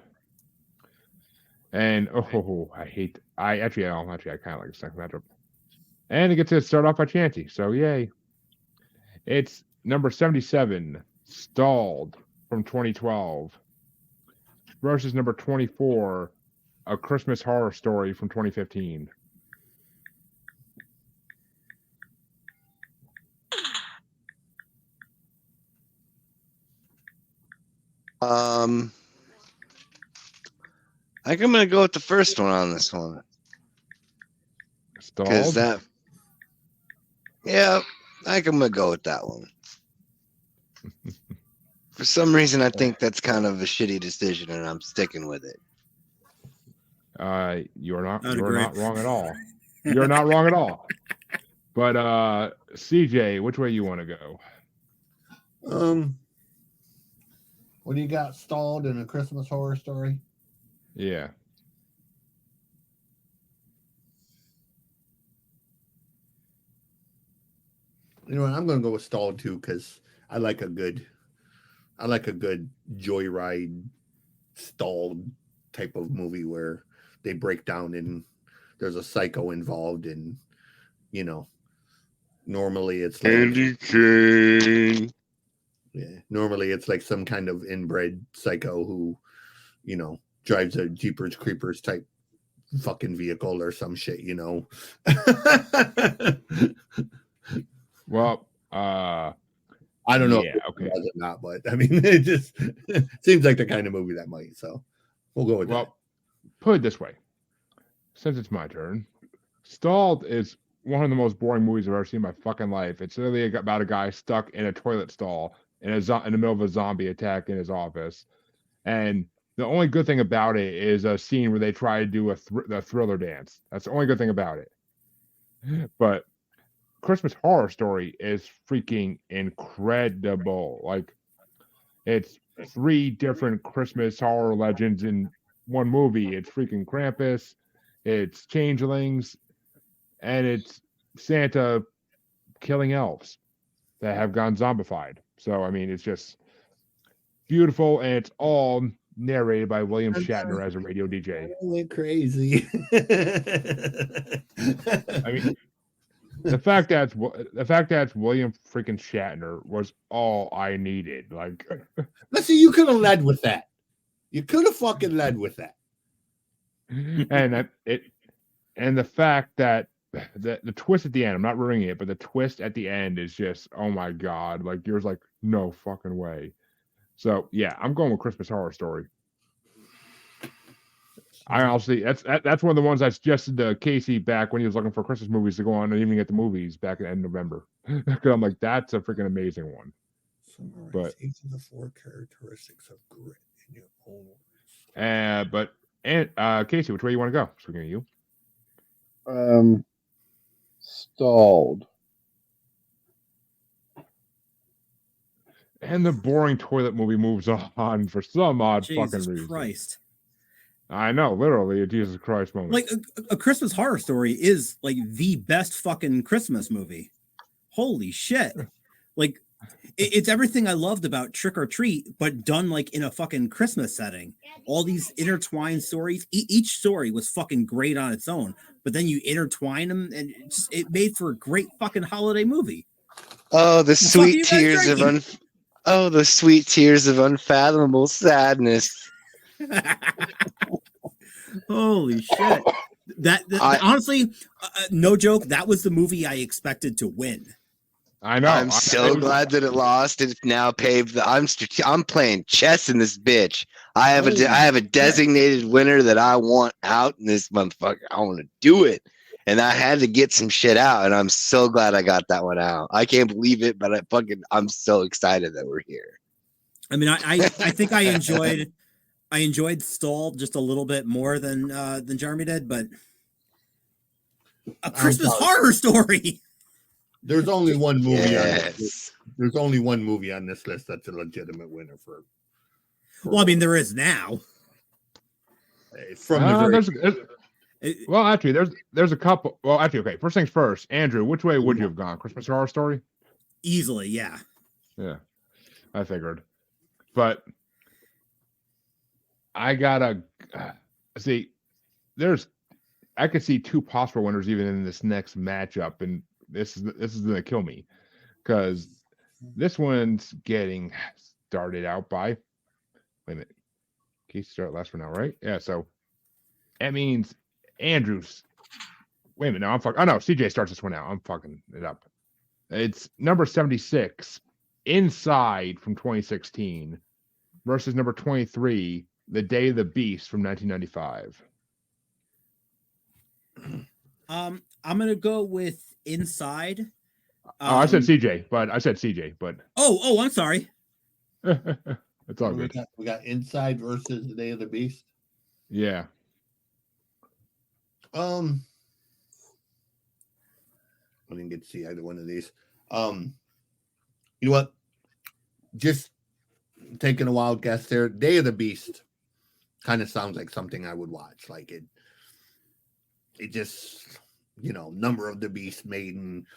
And I kind of like the second matchup. And it gets to start off by Chancy, so yay. It's number 77, Stalled from 2012, versus number 24, A Christmas Horror Story from 2015. I think I'm gonna go with the first one on this one. Stalled? Yeah, I think I'm gonna go with that one. For some reason, I think that's kind of a shitty decision, and I'm sticking with it. You're not wrong at all. You're not wrong at all. But CJ, which way you want to go? What do you got? Stalled in A Christmas Horror Story? Yeah. You know what? I'm going to go with Stalled too, because I like a good joyride stalled type of movie where they break down and there's a psycho involved, and you know, normally it's like Candy cane. Yeah, normally it's like some kind of inbred psycho who, you know, drives a Jeepers Creepers type fucking vehicle or some shit, you know. Well, I don't know yeah, if okay. it does or not, but I mean, it just seems like the kind of movie that might. So we'll go with that. Put it this way. Since it's my turn, Stalled is one of the most boring movies I've ever seen in my fucking life. It's literally about a guy stuck in a toilet stall in the middle of a zombie attack in his office. And the only good thing about it is a scene where they try to do the Thriller dance. That's the only good thing about it. But Christmas Horror Story is freaking incredible. Like, it's 3 different Christmas horror legends in one movie. It's freaking Krampus, it's changelings, and it's Santa killing elves that have gone zombified. So, I mean, it's just beautiful, and it's all narrated by William Shatner as a radio DJ. I went crazy. I mean, the fact that it's William freaking Shatner was all I needed. Like, let's see, you could have led with that. You could have fucking led with that. And the fact that the twist at the end, I'm not ruining it, but the twist at the end is just, oh my god, like you're like, no fucking way. So yeah, I'm going with Christmas Horror Story. I honestly, that's one of the ones I suggested to Casey back when he was looking for Christmas movies to go on and even at the movies back in November. Because I'm like, that's a freaking amazing one. Summarize each of the 4 characteristics of grit in your own words. Casey, which way you want to go? So we're going to you. Stalled. And the boring toilet movie moves on for some odd fucking reason. Jesus Christ. I know, literally a Jesus Christ moment. Like a Christmas Horror Story is like the best fucking Christmas movie. Holy shit. Like it's everything I loved about Trick or Treat, but done like in a fucking Christmas setting. All these intertwined stories. Each story was fucking great on its own, but then you intertwine them, and it made for a great fucking holiday movie. Oh, the fuck are sweet you guys tears of drinking? oh, the sweet tears of unfathomable sadness. Holy shit! That honestly, no joke. That was the movie I expected to win. I know. I'm so glad that it lost. It's now paved. I'm playing chess in this bitch. I have a designated winner that I want out in this motherfucker. I want to do it, and I had to get some shit out, and I'm so glad I got that one out. I can't believe it, but I'm so excited that we're here. I mean, I think I enjoyed Stall just a little bit more than Jeremy did, but a Christmas horror story. There's only one movie. Yes. There's only one movie on this list that's a legitimate winner for well, I mean, there is now. From the well, actually, there's a couple. Well, actually, okay. First things first, Andrew, which way would you have gone? Christmas Horror Story? Easily, yeah. Yeah, I figured. But I gotta see. I could see two possible winners even in this next matchup, and this is gonna kill me because this one's getting started out by. Wait a minute. Can you start last for now, right? Yeah. So that means Andrews. Wait a minute. No, I'm fucking. Oh no, CJ starts this one out. I'm fucking it up. It's number 76, Inside from 2016, versus number 23, The Day of the Beast from 1995. Mm-hmm. I'm gonna go with Inside. I said CJ, but I said CJ, but oh, I'm sorry. It's all good. We got Inside versus The Day of the Beast. Yeah. I didn't get to see either one of these. You know what? Just taking a wild guess there. Day of the Beast kind of sounds like something I would watch. Like it just, Number of the Beast, Maiden,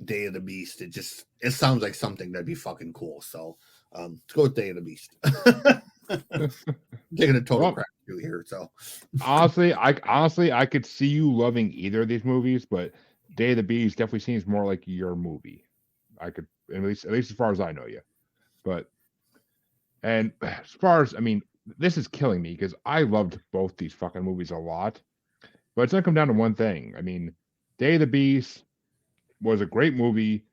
Day of the Beast. It sounds like something that'd be fucking cool. So let's go with Day of the Beast. Taking a total crap here. So honestly, I could see you loving either of these movies, but Day of the Beast definitely seems more like your movie. I could at least as far as I know you. And as far as this is killing me because I loved both these fucking movies a lot. But it's gonna come down to one thing. Day of the Beast was a great movie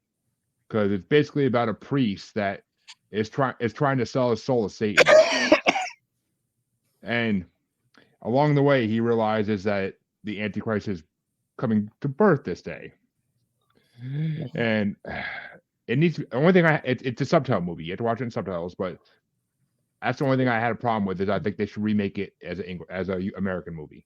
because it's basically about a priest that is trying to sell his soul to Satan. And along the way, he realizes that the Antichrist is coming to birth this day. And it needs to be, the only thing it's a subtitle movie. You have to watch it in subtitles, but that's the only thing I had a problem with is I think they should remake it as a American movie.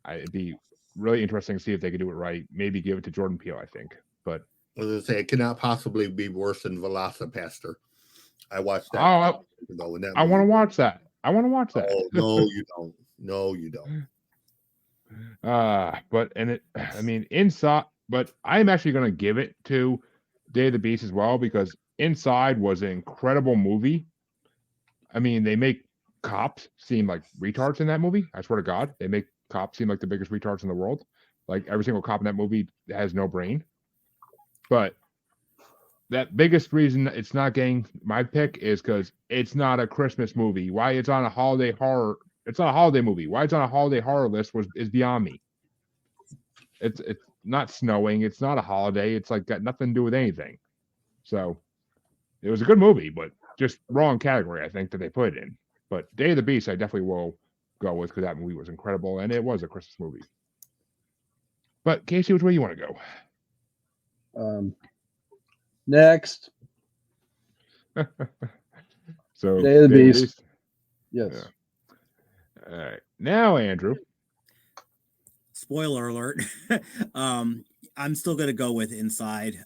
It'd be really interesting to see if they could do it right. Maybe give it to Jordan Peele, I think. But I was going to say, it cannot possibly be worse than Velocipaster. I watched that. I want to watch that. Oh, no, you don't. No, you don't. Inside, but I'm actually going to give it to Day of the Beast as well because Inside was an incredible movie. They make cops seem like retards in that movie. I swear to God, they make cops seem like the biggest retards in the world. Like every single cop in that movie has no brain. But that biggest reason it's not getting my pick is because it's not a Christmas movie. Why it's on a holiday horror? It's not a holiday movie. Why it's on a holiday horror list is beyond me. It's not snowing. It's not a holiday. It's like got nothing to do with anything. So it was a good movie, but just wrong category, I think, that they put it in. But Day of the Beast, I definitely will go with because that movie was incredible and it was a Christmas movie. But Casey, which way you want to go? Next. So Day of the Beast. Yes. Yeah. All right. Now, Andrew. Spoiler alert. I'm still gonna go with Inside.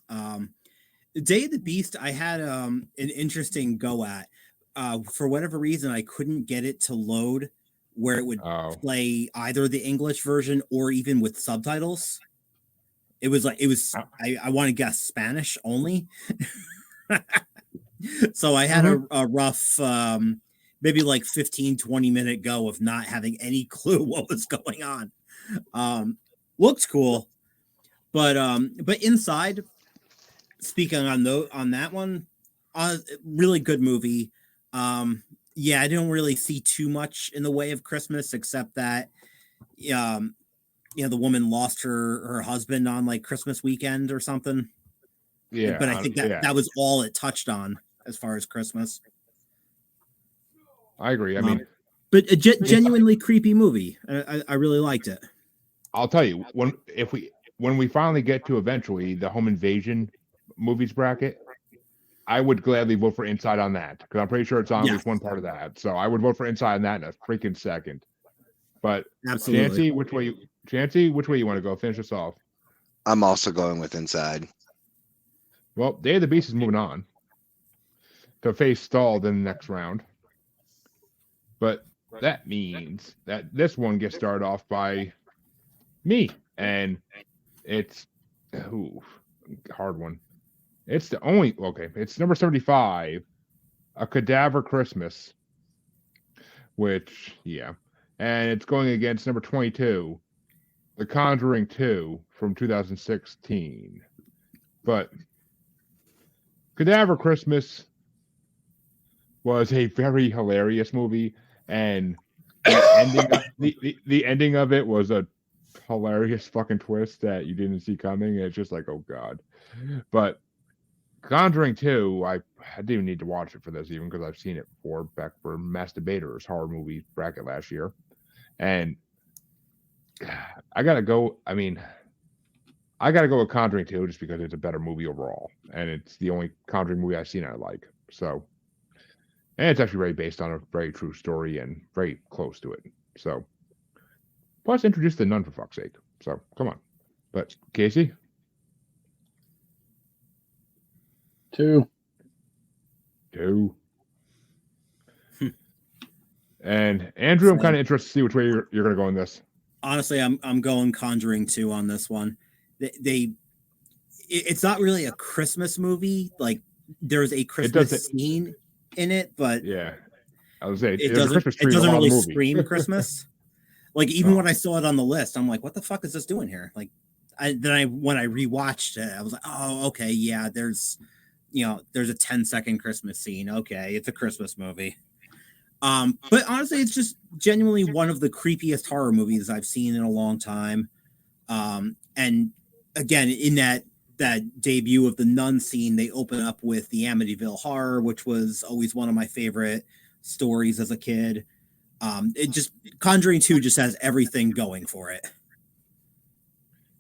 Day of the Beast, I had an interesting go at. For whatever reason, I couldn't get it to load where it would play either the English version or even with subtitles. I want to guess Spanish only. So I had a rough, maybe like 15, 20-minute go of not having any clue what was going on. Looked cool, but inside, speaking on that one, really good movie. Yeah, I didn't really see too much in the way of Christmas except that, the woman lost her husband on like Christmas weekend or something. Yeah, But I think that was all it touched on as far as Christmas. I agree. I mean, but a genuinely creepy movie. I really liked it. I'll tell you, when we finally get to eventually the home invasion movies bracket, I would gladly vote for Inside on that because I'm pretty sure it's on at least one part of that. So I would vote for Inside on that in a freaking second. But absolutely, Chancy, which way you want to go? Finish us off. I'm also going with Inside. Well, Day of the Beast is moving on to face Stalled in the next round. But that means that this one gets started off by me. And it's hard one. It's it's number 75, A Cadaver Christmas. Which, yeah. And it's going against number 22, The Conjuring 2 from 2016. But Cadaver Christmas was a very hilarious movie, and the ending of it was a hilarious fucking twist that you didn't see coming. It's just like, oh god. But Conjuring 2, I didn't even need to watch it for this even because I've seen it before back for Masturbators horror movie bracket last year. And I gotta go with Conjuring 2 just because it's a better movie overall. And it's the only Conjuring movie I've seen I like. So, and it's actually very based on a very true story and very close to it. So, plus introduce the nun for fuck's sake. So, come on. But, Casey? 2. And Andrew, I'm kind of interested to see which way you're going to go in this. Honestly, I'm going Conjuring 2 on this one. It's not really a Christmas movie. Like there's a Christmas scene in it, but yeah, I was saying it doesn't really scream Christmas. Like even when I saw it on the list, I'm like, what the fuck is this doing here? Like, when I rewatched it, I was like, oh, okay, yeah, there's a 10-second Christmas scene. Okay, it's a Christmas movie. But honestly, it's just genuinely one of the creepiest horror movies I've seen in a long time. And again, in that debut of the nun scene, they open up with the Amityville Horror, which was always one of my favorite stories as a kid. Conjuring 2 just has everything going for it.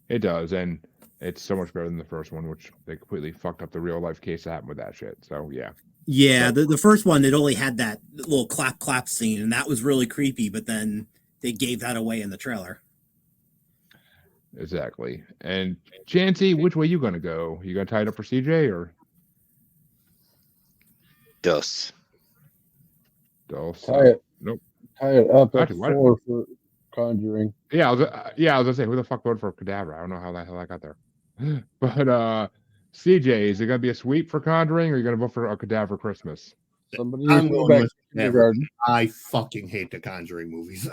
It does, and it's so much better than the first one, which they completely fucked up the real life case that happened with that shit. So yeah. Yeah, the first one, it only had that little clap scene, and that was really creepy, but then they gave that away in the trailer. Exactly. And Chancy, which way you gonna go? You gonna tie it up for CJ or Dos? Tie it. Nope. Tie it up at Actually, 4 for Conjuring. Yeah, I was gonna say, who the fuck voted for Cadaver? I don't know how the hell I got there. But CJ, is it gonna be a sweep for Conjuring, or are you gonna vote for A Cadaver Christmas? I'm going with kindergarten. I fucking hate the Conjuring movies.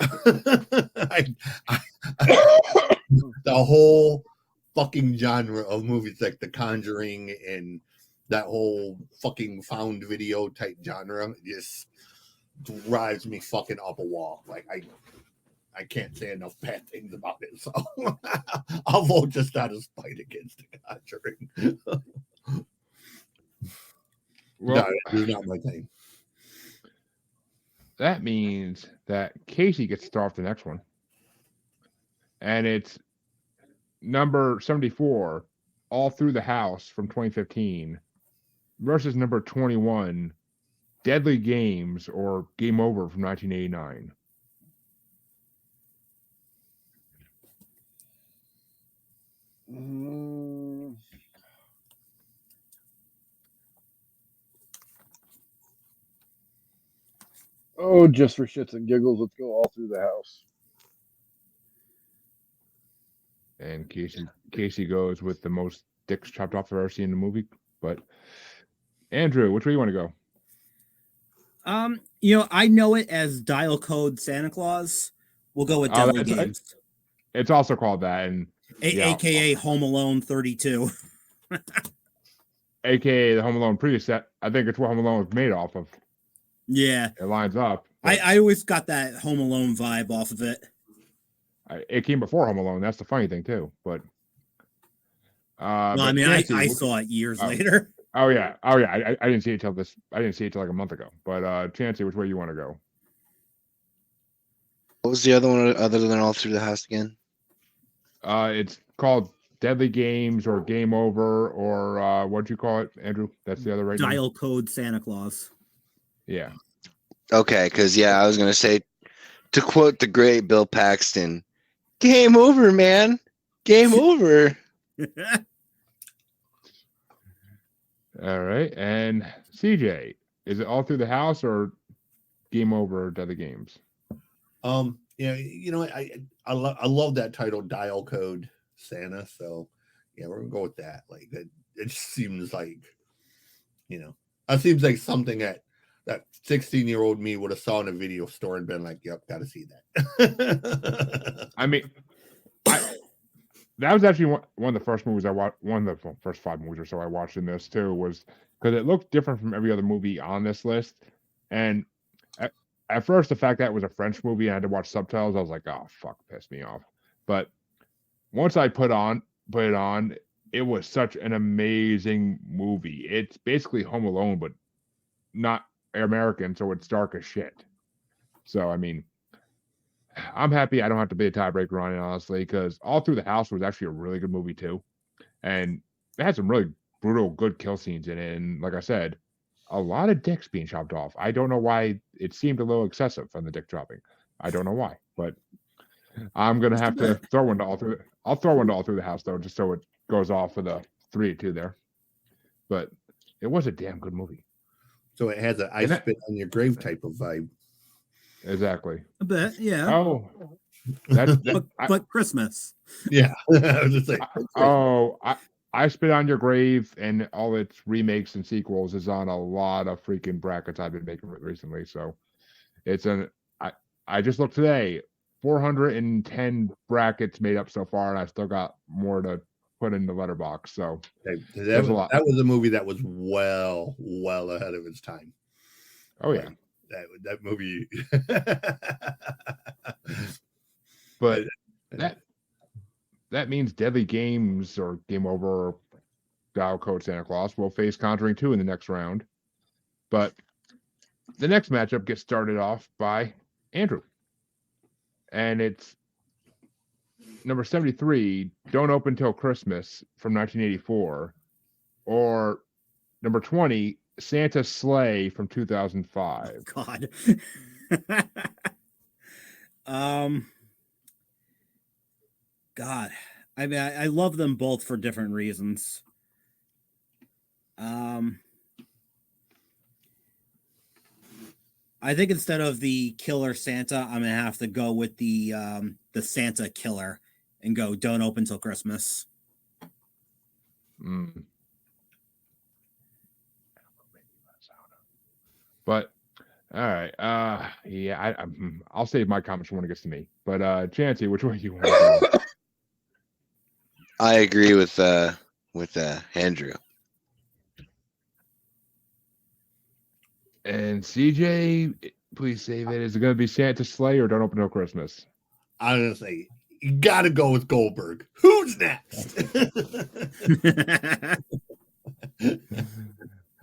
The whole fucking genre of movies like The Conjuring and that whole fucking found video type genre just drives me fucking up a wall. Like I can't say enough bad things about it. So I'll vote just out of spite against The Conjuring. Well, no, not my thing. That means that Casey gets to start off the next one. And it's number 74, All Through the House from 2015 versus number 21, Deadly Games or Game Over from 1989. Oh, just for shits and giggles, let's go All Through the House. And Casey goes with the most dicks chopped off I've ever seen in the movie. But Andrew, which way you want to go? I know it as Dial Code Santa Claus. We'll go with Deadly Games. It's also called that, and AKA Home Alone 32. AKA the Home Alone preset. I think it's what Home Alone was made off of. Yeah. It lines up. I always got that Home Alone vibe off of it. It came before Home Alone. That's the funny thing too. But I mean, Chancy, I saw it years later. Oh yeah. I didn't see it till this. I didn't see it till like a month ago. But Chancy, which way you want to go? What was the other one other than All Through the House again? It's called Deadly Games or Game Over or what'd you call it, Andrew? That's the other right Dial name? Code Santa Claus. Yeah. Okay, because I was gonna say, to quote the great Bill Paxton, "Game over, man. Game over." All right, and CJ, is it All Through the House or Game Over or Deadly Games? I love that title, Dial Code Santa. So yeah, we're gonna go with that. Like it seems like, that seems like something that 16-year-old me would have saw in a video store and been like, "Yep, got to see that." I mean, that was actually one of the first movies I watched. One of the first 5 movies or so I watched in this too, was because it looked different from every other movie on this list. And at first, the fact that it was a French movie and I had to watch subtitles, I was like, "Oh fuck," pissed me off. But once I put it on, it was such an amazing movie. It's basically Home Alone, but not American, so it's dark as shit. So I mean, I'm happy I don't have to be a tiebreaker on it, honestly, because All Through the House was actually a really good movie too, and it had some really brutal, good kill scenes in it. And like I said, a lot of dicks being chopped off. I don't know why it seemed a little excessive from the dick chopping. I don't know why, but I'm gonna have to throw one to All Through. I'll throw one to All Through the House though, just so it goes off with a 3-2 there. But it was a damn good movie. So it has an "I spit on your grave" type of vibe. Exactly. A bit, yeah. Oh, but Christmas. Yeah. I was just like, I Spit on Your Grave and all its remakes and sequels is on a lot of freaking brackets I've been making recently. So it's I just looked today, 410 brackets made up so far, and I still got more to put in the letterbox. So that was a movie that was well ahead of its time. Oh yeah. That movie. But that means Deadly Games or Game Over or Dial Code Santa Claus will face Conjuring 2 in the next round. But the next matchup gets started off by Andrew. And it's number 73, Don't Open Till Christmas from 1984, or number 20, Santa's Sleigh from 2005. God. God. I mean, I love them both for different reasons. I think instead of the Killer Santa, I'm gonna have to go with the Santa Killer and go Don't Open Till Christmas. But all right, yeah, I'll save my comments for when it gets to me. But Chancy, which way you want to go? I agree with Andrew. And CJ, please save it. Is it going to be Santa's Sleigh or Don't Open Till Christmas? I'm going to say, you got to go with Goldberg. Who's next?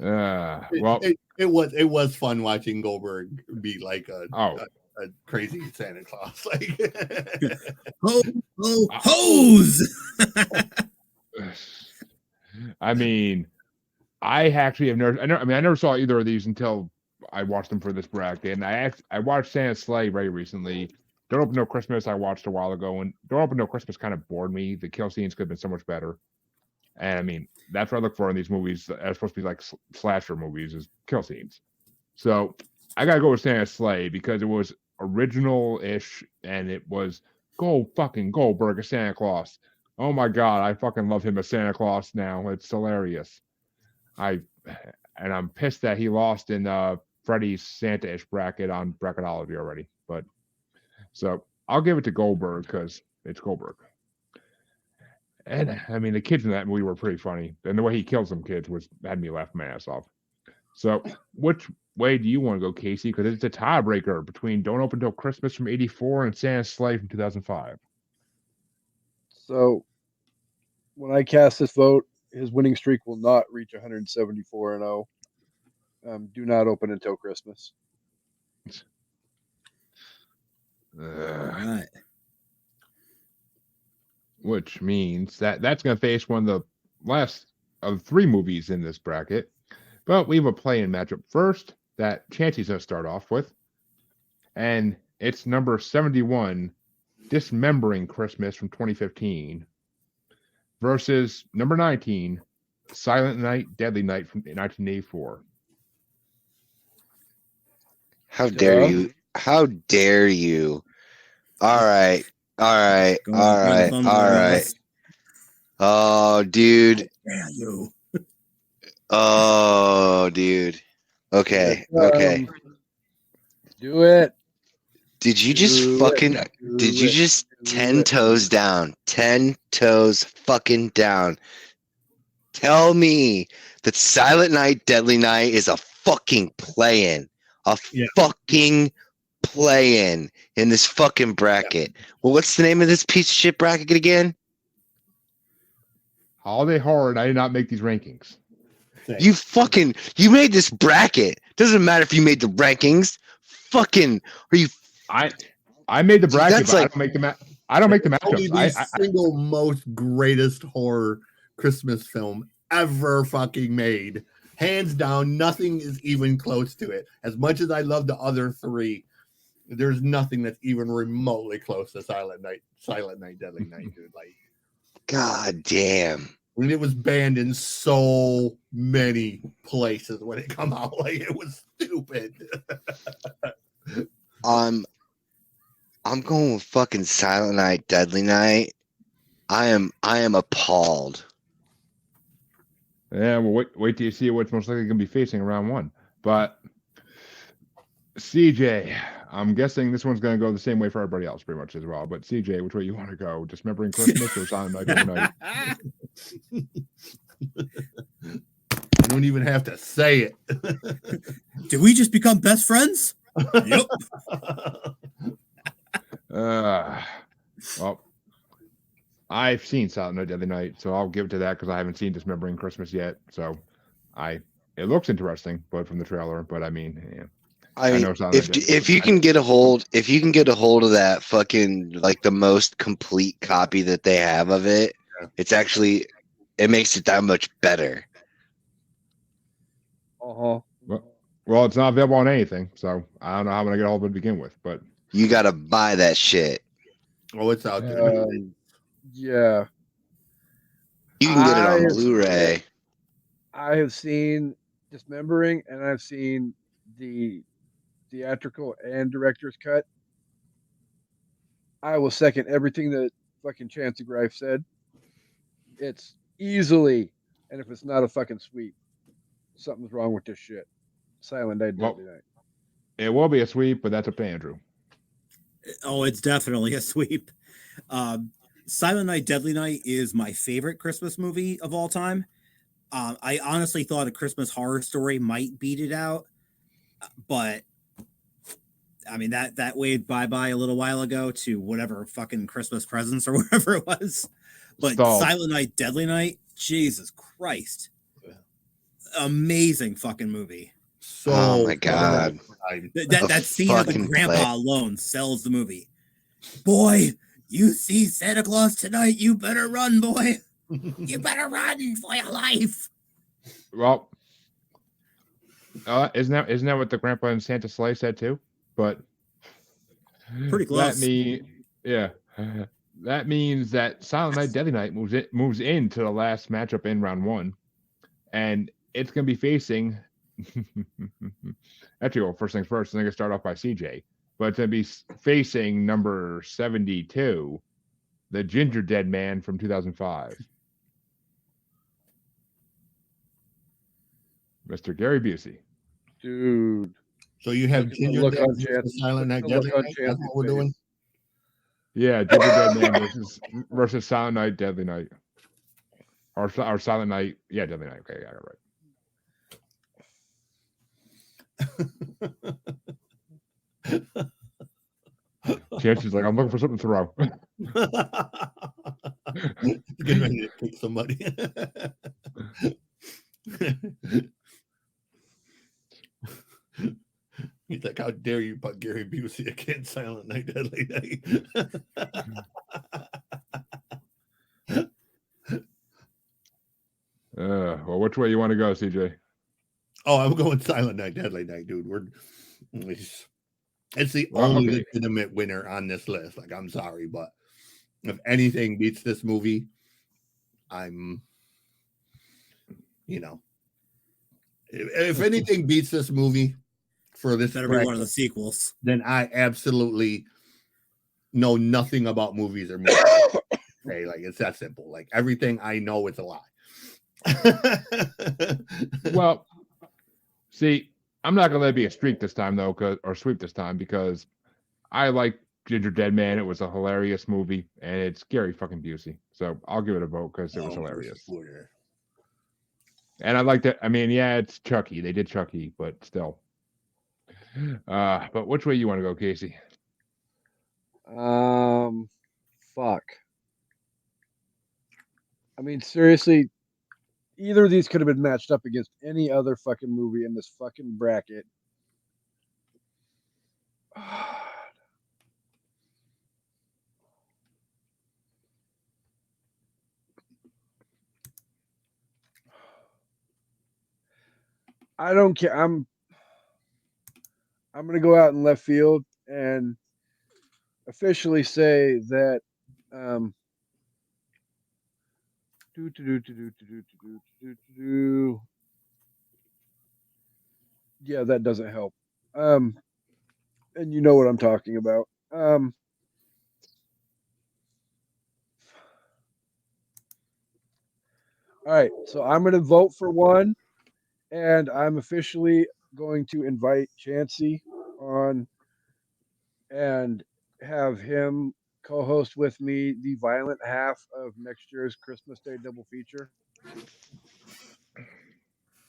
Well, it was fun watching Goldberg be like a crazy Santa Claus. Like, hose! I mean, I actually have never. I never saw either of these until I watched them for this bracket, and I watched Santa's Sleigh very recently. Don't Open No Christmas I watched a while ago, and Don't Open No Christmas kind of bored me. The kill scenes could have been so much better, and I mean that's what I look for in these movies that are supposed to be like slasher movies is kill scenes. So I gotta go with Santa's Sleigh because it was original-ish, and it was fucking Goldberg as Santa Claus. Oh my god, I fucking love him as Santa Claus now. It's hilarious. I and I'm pissed that he lost in Freddy's Santa-ish bracket on Bracketology already. But so I'll give it to Goldberg because it's Goldberg. And I mean, the kids in that movie were pretty funny, and the way he killed some kids had me laugh my ass off. So, which way do you want to go, Casey? Because it's a tiebreaker between Don't Open Till Christmas from '84 and Santa's Sleigh from 2005. So, when I cast this vote, his winning streak will not reach 174-0. Do not open until Christmas. All right. Which means that's going to face one of the last of 3 movies in this bracket. But we have a play-in matchup first that Chancy's going to start off with. And it's number 71, Dismembering Christmas from 2015, versus number 19, Silent Night, Deadly Night from 1984. How dare you? How dare you? All right. Oh, dude. Oh, dude. Okay. Do it. Did you just 10 toes down? 10 toes fucking down. Tell me that Silent Night, Deadly Night is a fucking play-in. Fucking play-in this fucking bracket. Well, what's the name of this piece of shit bracket again? Holiday Horror, and I did not make these rankings. You made this bracket. Doesn't matter if you made the rankings. Fucking, are you? I made the bracket, but I don't make the I don't make the Only matchups. the single most greatest horror Christmas film ever fucking made. Hands down, nothing is even close to it. As much as I love the other 3, there's nothing that's even remotely close to Silent Night, Deadly Night, dude. Like, God damn. When it was banned in so many places when it come out, like it was stupid. I'm going with fucking Silent Night, Deadly Night. I am appalled. Yeah, well, wait till you see what's most likely going to be facing in round 1. But CJ, I'm guessing this one's going to go the same way for everybody else, pretty much as well. But CJ, which way you want to go? Dismembering Christmas or Silent Night, Deadly Night? You don't even have to say it. Did we just become best friends? Yep. Well, I've seen Silent Night, Deadly Night, so I'll give it to that because I haven't seen Dismembering Christmas yet. So it looks interesting, but from the trailer. But I mean, yeah. I mean, if you can get a hold of that fucking like the most complete copy that they have of it, it makes it that much better. Uh-huh. Well, it's not available on anything, so I don't know how I'm gonna get a hold of it to begin with. But you gotta buy that shit. Oh, it's out there. Yeah. You can get it on Blu-ray. I have seen Dismembering, and I've seen the theatrical and director's cut. I will second everything that fucking Chancy Grife said. It's easily, and if it's not a fucking sweep, something's wrong with this shit. Silent Night, Deadly Night. It will be a sweep, but that's up to Andrew. Oh, it's definitely a sweep. Silent Night, Deadly Night is my favorite Christmas movie of all time. I honestly thought A Christmas Horror Story might beat it out, but I mean that waved bye-bye a little while ago to whatever fucking Christmas Presents or whatever it was. But Silent Night, Deadly Night, Jesus Christ. Amazing fucking movie. So, oh my God. That scene of the grandpa alone sells the movie. Boy, you see Santa Claus tonight, you better run, boy. You better run for your life. Well, isn't that what the grandpa in Santa Sleigh said too? But pretty close. That means that Silent Night, Deadly Night moves into the last matchup in round 1, and it's going to be facing. Actually, well, first things first, I'm going to start off by CJ, but it's going to be facing number 72, the Ginger Dead Man from 2005. Mr. Gary Busey. Dude. So you have Look at the Ginger look Dead on versus Chancy- Silent look Night at the look Deadly on Night? That's Chancy's what we're doing. face. Yeah, Ginger Dead Man versus Silent Night, Deadly Night. Or Silent Night. Yeah, Deadly Night. Okay, I got it right. Chancy's like, I'm looking for something to throw. Getting ready to kick somebody. He's like, how dare you put Gary Busey against Silent Night, Deadly Night? Well, which way you want to go, CJ? Oh, I'm going Silent Night, Deadly Night, dude. It's the only legitimate winner on this list. Like, I'm sorry, but if anything beats this movie, I'm, if anything beats this movie for this, Better be one of the sequels. Then I absolutely know nothing about movies or movies. Okay, like it's that simple. Like everything I know is a lie. Well, see, I'm not gonna let it be a streak this time though, or sweep this time because I like Ginger Dead Man. It was a hilarious movie, and it's Gary fucking Busey. So I'll give it a vote because it was hilarious. And I like that. I mean, yeah, it's Chucky. They did Chucky, but still. But which way you want to go, Casey? Fuck. I mean, seriously, either of these could have been matched up against any other fucking movie in this fucking bracket. I don't care. I'm going to go out in left field and officially say that yeah, that doesn't help. And you know what I'm talking about. All right, so I'm going to vote for one, and I'm officially going to invite Chancy on and have him co-host with me the violent half of next year's Christmas Day double feature,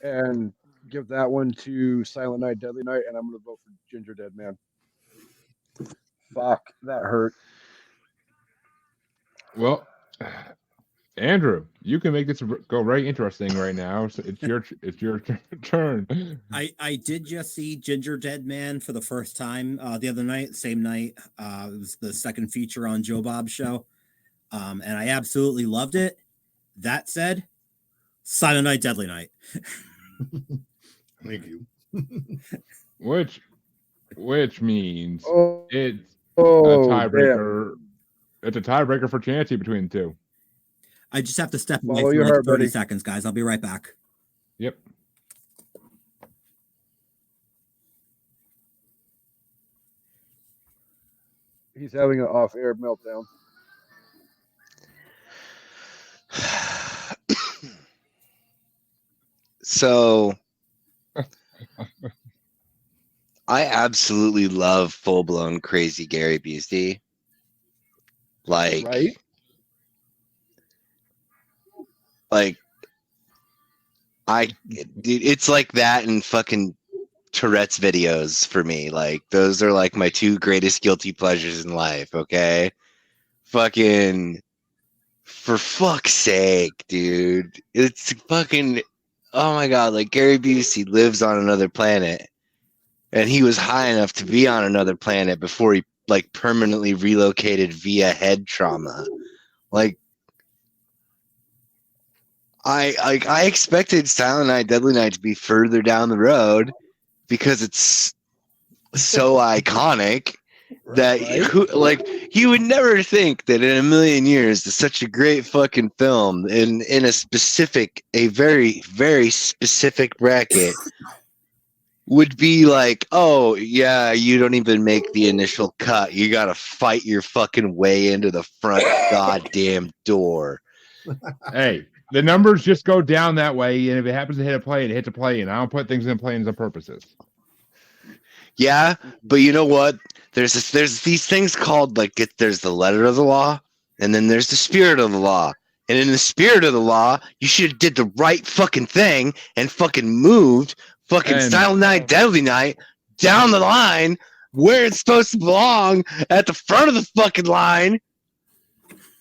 and give that one to Silent Night, Deadly Night, and I'm going to vote for Ginger Dead Man. Fuck, that hurt. Well, Andrew, you can make this go right interesting right now. So it's your turn. I did just see Ginger Dead Man for the first time the other night, same night. It was the second feature on Joe Bob's show. And I absolutely loved it. That said, Silent Night, Deadly Night. Thank you. Which means it's a tiebreaker. It's a tiebreaker for Chancy between the two. I just have to step away Follow for your like heart, 30 buddy. seconds, guys. I'll be right back. Yep. He's having an off-air meltdown. So I absolutely love full-blown crazy Gary Busey. Like, right? Dude, it's like that and fucking Tourette's videos for me. Like, those are like my two greatest guilty pleasures in life. Okay, fucking, for fuck's sake, dude, it's fucking, oh my god, like Gary Busey lives on another planet, and he was high enough to be on another planet before he like permanently relocated via head trauma. Like, I expected Silent Night, Deadly Night to be further down the road because it's so iconic that you would never think that in a million years that such a great fucking film in a very, very specific bracket would be like, oh yeah, you don't even make the initial cut. You gotta fight your fucking way into the front goddamn door. Hey, the numbers just go down that way, and if it happens to hit a play, it hits a play, and I don't put things in planes on purposes. Yeah, but you know what? There's these things called there's the letter of the law, and then there's the spirit of the law. And in the spirit of the law, you should have did the right fucking thing and fucking moved fucking Silent Night, Deadly Night down the line where it's supposed to belong at the front of the fucking line.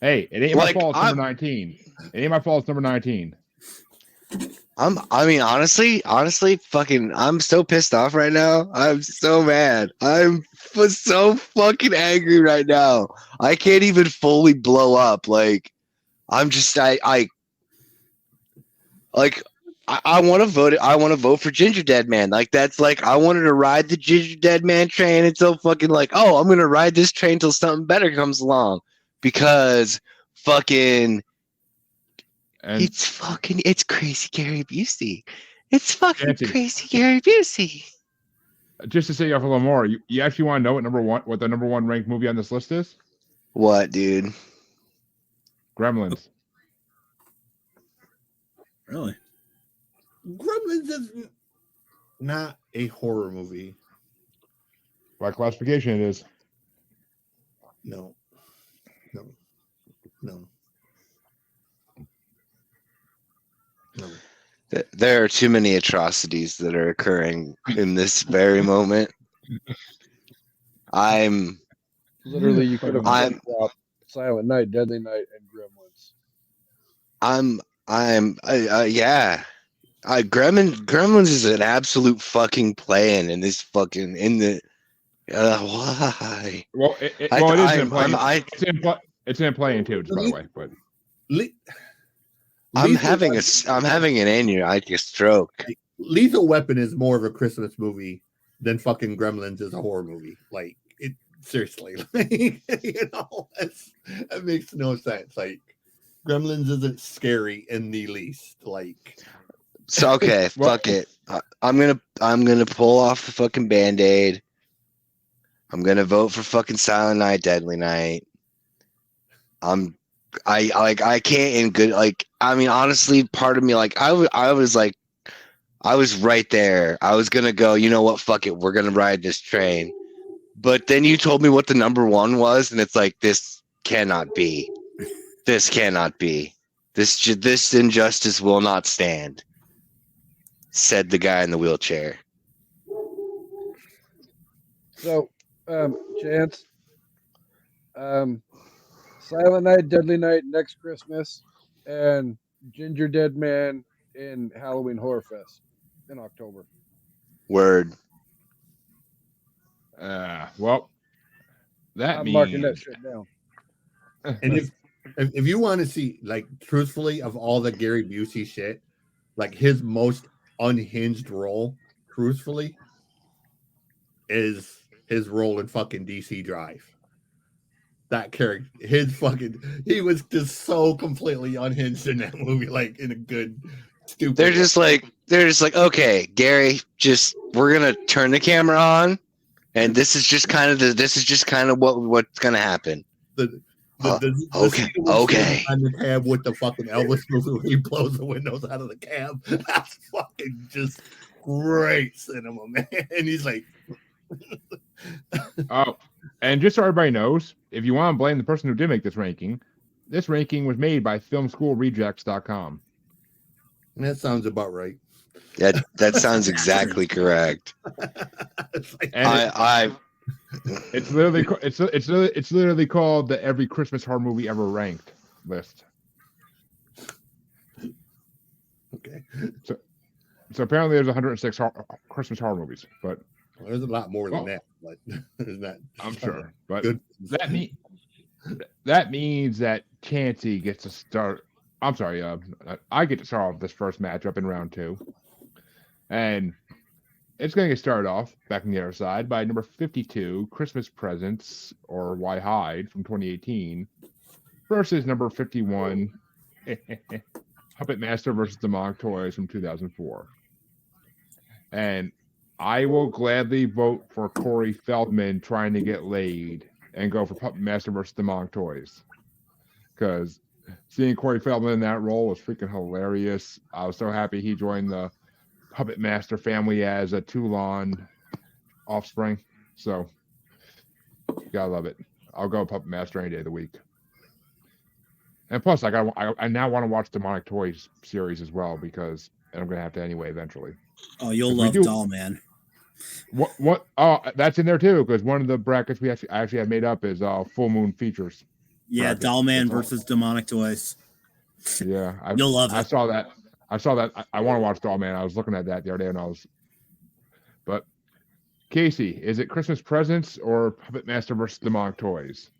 Hey, it ain't my fault. It's number 19. It ain't my fault. It's number 19. Honestly, fucking, I'm so pissed off right now. I'm so mad. I'm so fucking angry right now. I can't even fully blow up. Like, I'm just, I want to vote. I want to vote for Ginger Dead Man. Like, that's like, I wanted to ride the Ginger Dead Man train until fucking like, oh, I'm going to ride this train until something better comes along. Because fucking, it's crazy Gary Busey. It's fucking crazy Gary Busey. Just to say off a little more, you actually want to know what the number one ranked movie on this list is? What, dude? Gremlins. Really? Gremlins is not a horror movie. By classification, it is. No. There are too many atrocities that are occurring in this very moment. Literally, you could have dropped Silent Night, Deadly Night, and Gremlins. Yeah. Gremlins is an absolute fucking plan in this fucking why? Well, it's in playing too, just by the way. But I'm having an aneurysmic stroke. Lethal Weapon is more of a Christmas movie than fucking Gremlins is a horror movie. Like, it seriously, like, that makes no sense. Like, Gremlins isn't scary in the least. Like, so okay, fuck it. I'm gonna pull off the fucking Band-Aid. I'm gonna vote for fucking Silent Night, Deadly Night. I can't in good, like, I mean, honestly, part of me, like, I was right there. I was gonna go, you know what, fuck it, we're gonna ride this train. But then you told me what the number one was, and it's like, this cannot be. This cannot be. This injustice will not stand, said the guy in the wheelchair. So, Chance, Silent Night, Deadly Night next Christmas, and Ginger Dead Man in Halloween Horror Fest in October. Word. Well, that I'm marking that shit down. And if you want to see, like, truthfully, of all the Gary Busey shit, like, his most unhinged role, truthfully, is his role in fucking DC Drive. That character, he was just so completely unhinged in that movie, like, in a good, stupid. They're just like, okay, Gary, we're gonna turn the camera on, and this is just kind of what's gonna happen. Okay. On the cab with the fucking Elvis movie where he blows the windows out of the cab. That's fucking just great cinema, man. And he's like, oh, and just so everybody knows, if you want to blame the person who did make this ranking was made by filmschoolrejects.com. that sounds about right. That sounds exactly correct. It's literally called the every Christmas horror movie ever ranked list. Okay. So apparently there's 106 Christmas horror movies, but there's a lot more than that. But there's not. I'm sure, but good. that means that Chancy gets to start. I'm sorry, I get to start off this first matchup in round 2, and it's going to get started off back on the other side by number 52, Christmas Presents or Why Hide from 2018, versus number 51, Puppet Master versus Demonic Toys from 2004. And I will gladly vote for Corey Feldman trying to get laid and go for Puppet Master versus Demonic Toys. Because seeing Corey Feldman in that role was freaking hilarious. I was so happy he joined the Puppet Master family as a Toulon offspring. So, gotta love it. I'll go Puppet Master any day of the week. And plus, I now want to watch Demonic Toys series as well because I'm gonna have to anyway eventually. Oh, you'll love Doll Man. What? Oh, that's in there too because one of the brackets I actually have made up is Full Moon Features. Yeah, bracket. Doll Man versus Demonic Toys. Yeah, you'll love it. I saw that. I want to watch Doll Man. I was looking at that the other day, and But Casey, is it Christmas Presents or Puppet Master versus Demonic Toys?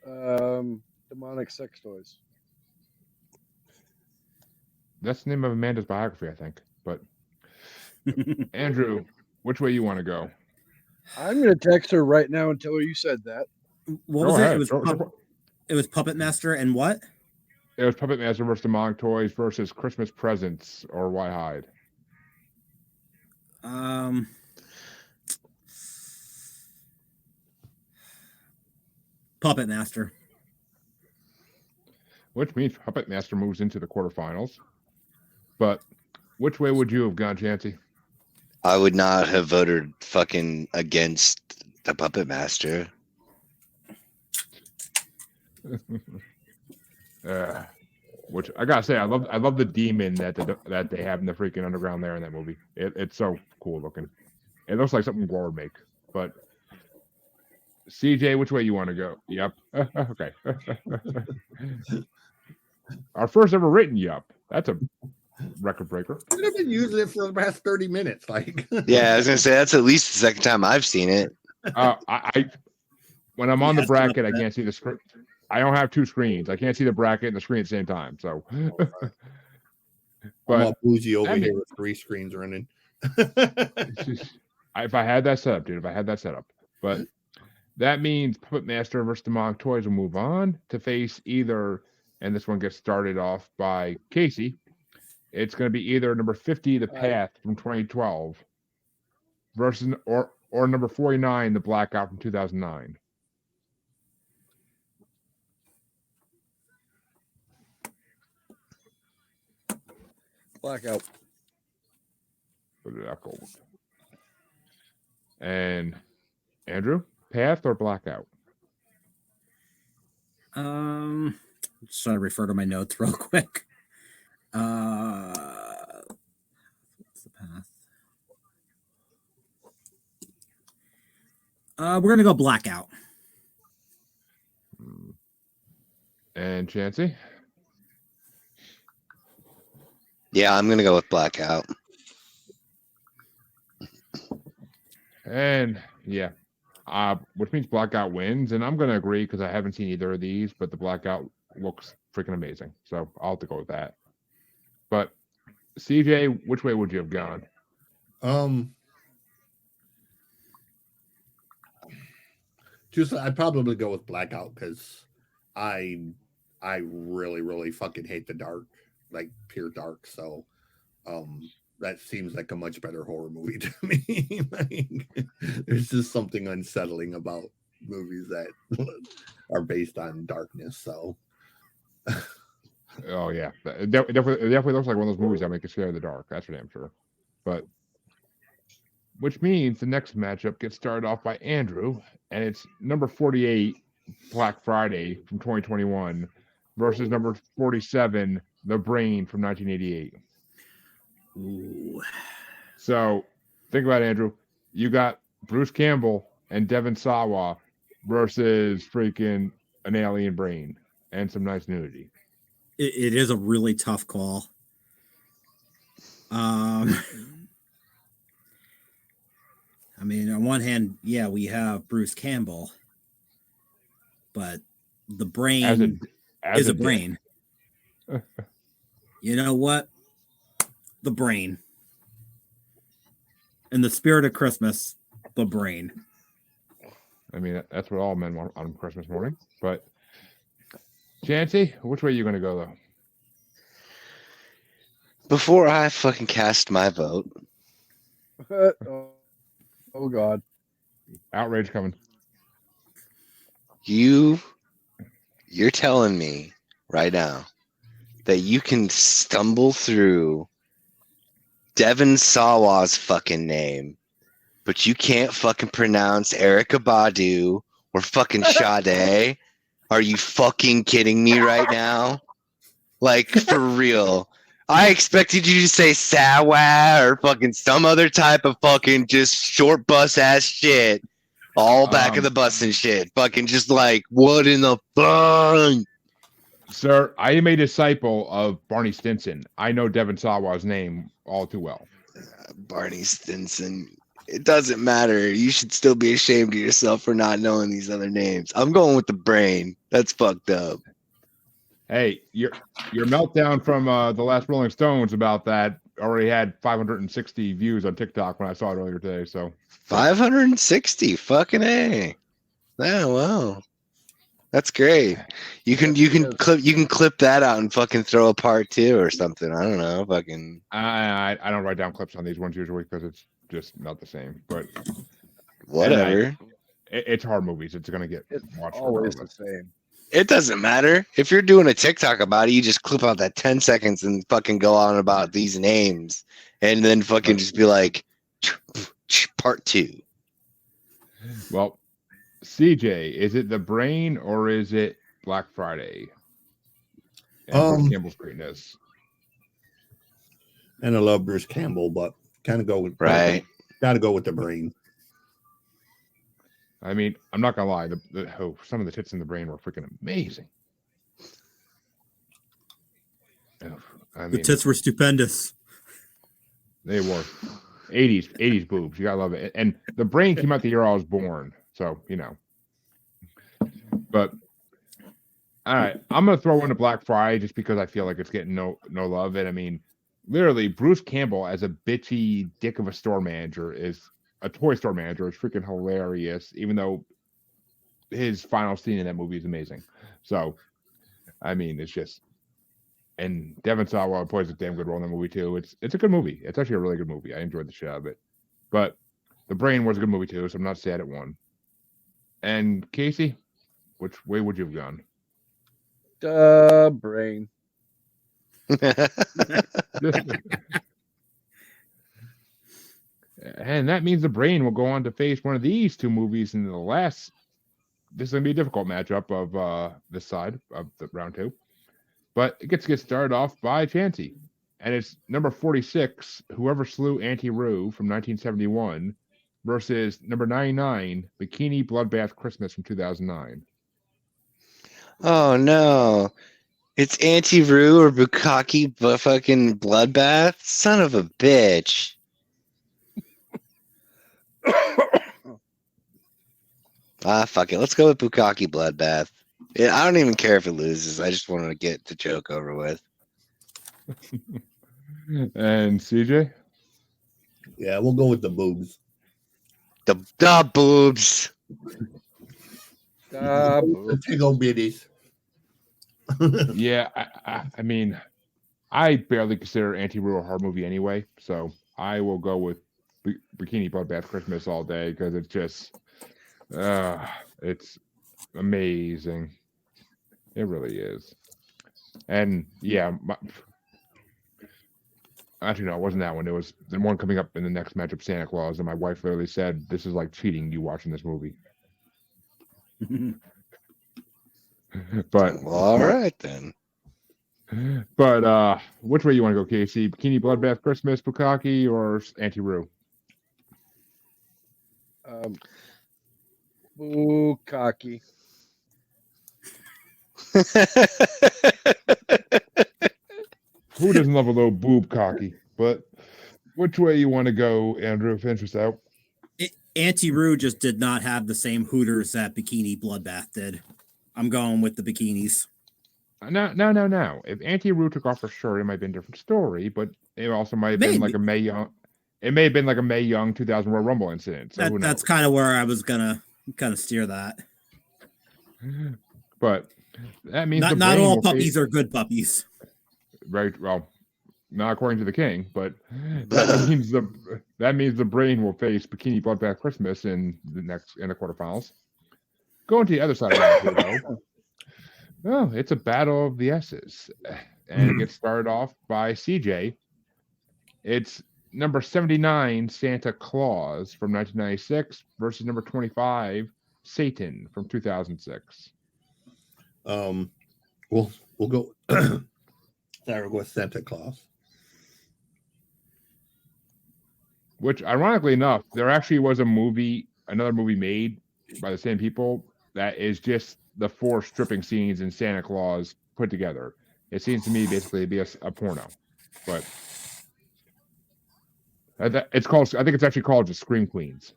Demonic Sex Toys. That's the name of Amanda's biography, I think. But Andrew, which way you want to go? I'm going to text her right now and tell her you said that. What was it? It was Puppet Master and what? It was Puppet Master versus Demonic Toys versus Christmas Presents or Why Hide? Puppet Master. Which means Puppet Master moves into the quarterfinals. But which way would you have gone, Chancy? I would not have voted fucking against the Puppet Master. Which I gotta say, I love the demon that they have in the freaking underground there in that movie. It's so cool looking. It looks like something Gore would make. But CJ, which way you want to go? Yep. Okay. Our first ever written yep. That's a record breaker. I've been using it for the past 30 minutes. Like, yeah, I was gonna say that's at least the second time I've seen it. I when I'm on the bracket, I can't see the screen. I don't have two screens. I can't see the bracket and the screen at the same time. So, but I'm all bougie over here with 3 screens running. If I had that set up, dude. If I had that set up, but that means Puppet Master versus Demonic Toys will move on to face either, and this one gets started off by Casey. It's going to be either number 50, The Path from 2012, versus or number 49, The Blackout from 2009. Blackout. Put it out gold. And Andrew, Path or Blackout? Just trying to refer to my notes real quick. What's the path? We're gonna go Blackout. And Chancy? Yeah, I'm gonna go with Blackout. And yeah, which means Blackout wins, and I'm gonna agree because I haven't seen either of these, but the Blackout looks freaking amazing, so I'll have to go with that. But CJ, which way would you have gone? I'd probably go with Blackout because I really fucking hate the dark, like pure dark. So that seems like a much better horror movie to me. Like, there's just something unsettling about movies that are based on darkness. So oh yeah, it definitely looks like one of those movies that make you scared of the dark. That's for damn sure. But which means the next matchup gets started off by Andrew, and it's number 48, Black Friday from 2021, versus number 47, The Brain from 1988. Ooh. So think about it, Andrew. You got Bruce Campbell and Devin Sawa versus freaking an alien brain and some nice nudity. It is a really tough call. I mean, on one hand, yeah, we have Bruce Campbell, but the brain is a brain. You know what? The brain. In the spirit of Christmas, the brain. I mean, that's what all men want on Christmas morning. But Chancy, which way are you going to go, though? Before I fucking cast my vote. Oh God. Outrage coming. You You're telling me right now that you can stumble through Devon Sawa's fucking name, but you can't fucking pronounce Erykah Badu or fucking Sade? Are you fucking kidding me right now? Like, for real. I expected you to say Sawa or fucking some other type of fucking just short bus ass shit. All back of the bus and shit. Fucking just like, what in the fuck? Sir, I am a disciple of Barney Stinson. I know Devon Sawa's name all too well. Barney Stinson. It doesn't matter. You should still be ashamed of yourself for not knowing these other names. I'm going with the brain. That's fucked up. Hey, your meltdown from the last Rolling Stones about that already had 560 views on TikTok when I saw it earlier today. So 560, fucking A. Yeah, wow. That's great. You can clip that out and fucking throw a part 2 or something. I don't know. Fucking. I don't write down clips on these ones usually because it's just not the same. But whatever. It's hard movies. It's gonna get watched. Always the same. It doesn't matter. If you're doing a TikTok about it, you just clip out that 10 seconds and fucking go on about these names and then fucking just be like, part 2. Well, CJ, is it the brain or is it Black Friday? And Bruce Campbell's greatness. And I love Bruce Campbell, but kind of go with right. Got to go with the brain. I mean, I'm not gonna lie. Some of the tits in the brain were freaking amazing. I mean, the tits were stupendous. They were 80s boobs. You gotta love it. And the brain came out the year I was born, so you know. But all right, I'm gonna throw in a Black Friday just because I feel like it's getting no love. And I mean, literally, Bruce Campbell as a bitchy dick of a store manager a toy store manager is freaking hilarious, even though his final scene in that movie is amazing. So, I mean, it's just, and Devon Sawa plays a damn good role in the movie too. It's a good movie. It's actually a really good movie. I enjoyed the shit out of it. But The Brain was a good movie too, so I'm not sad it won. And Casey, which way would you have gone? The brain. And that means The Brain will go on to face one of these two movies in the last. This is going to be a difficult matchup of this side of the round 2. But it gets started off by Chancy. And it's number 46, Whoever Slew Auntie Roo from 1971 versus number 99, Bikini Bloodbath Christmas from 2009. Oh, no. It's Auntie Roo or Bukkake fucking Bloodbath? Son of a bitch. Fuck it. Let's go with Bukkake Bloodbath. I don't even care if it loses. I just want to get the joke over with. And CJ? Yeah, we'll go with the boobs. The boobs. The tickle bitties. Yeah, I mean, I barely consider Auntie Roo a horror movie anyway, so I will go with Bikini Bloodbath Christmas all day because it's just, it's amazing. It really is. And yeah, actually no, it wasn't that one. It was the one coming up in the next matchup, Santa Claus, and my wife literally said, "This is like cheating. You watching this movie." But well, all right then. But which way you want to go, Casey? Bikini Bloodbath Christmas, Bukkake, or Auntie Roo? Bukkake. Who doesn't love a little boob cocky? But which way you want to go, Andrew? Finish us out. Auntie Roo just did not have the same hooters that Bikini Bloodbath did. I'm going with the bikinis. No. If Auntie Roo took off her shirt, it might have been a different story, but it also might have been like a Mae Young. It may have been like a Mae Young 2000 Royal Rumble incident. So that's kind of where I was gonna kind of steer that. But that means not all puppies are good puppies. Right. Well, not according to the king, but that means the brain will face Bikini Bloodbath Christmas in the quarterfinals. Going to the other side of that, though. No, it's a battle of the S's. And it gets started off by CJ. It's number 79, Santa Claus from 1996 versus number 25, Satan from 2006. We'll go. Sorry, we'll go with Santa Claus. Which, ironically enough, there actually was another movie made by the same people that is just the 4 stripping scenes in Santa Claus put together. It seems to me basically to be a porno, but it's called. I think it's actually called just Scream Queens.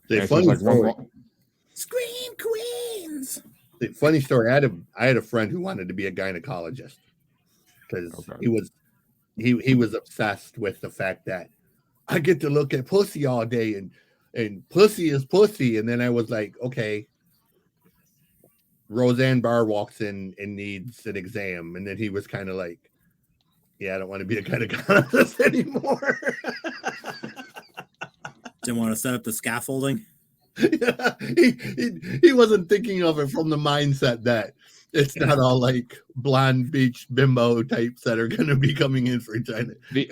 The funny story. Scream Queens. The funny story. I had a friend who wanted to be a gynecologist because he was obsessed with the fact that I get to look at pussy all day and pussy is pussy. And then I was like, okay. Roseanne Barr walks in and needs an exam. And then he was kind of like, yeah, I don't want to be a gynecologist anymore. Didn't want to set up the scaffolding. Yeah, he wasn't thinking of it from the mindset that it's not all like blonde beach bimbo types that are going to be coming in for China. The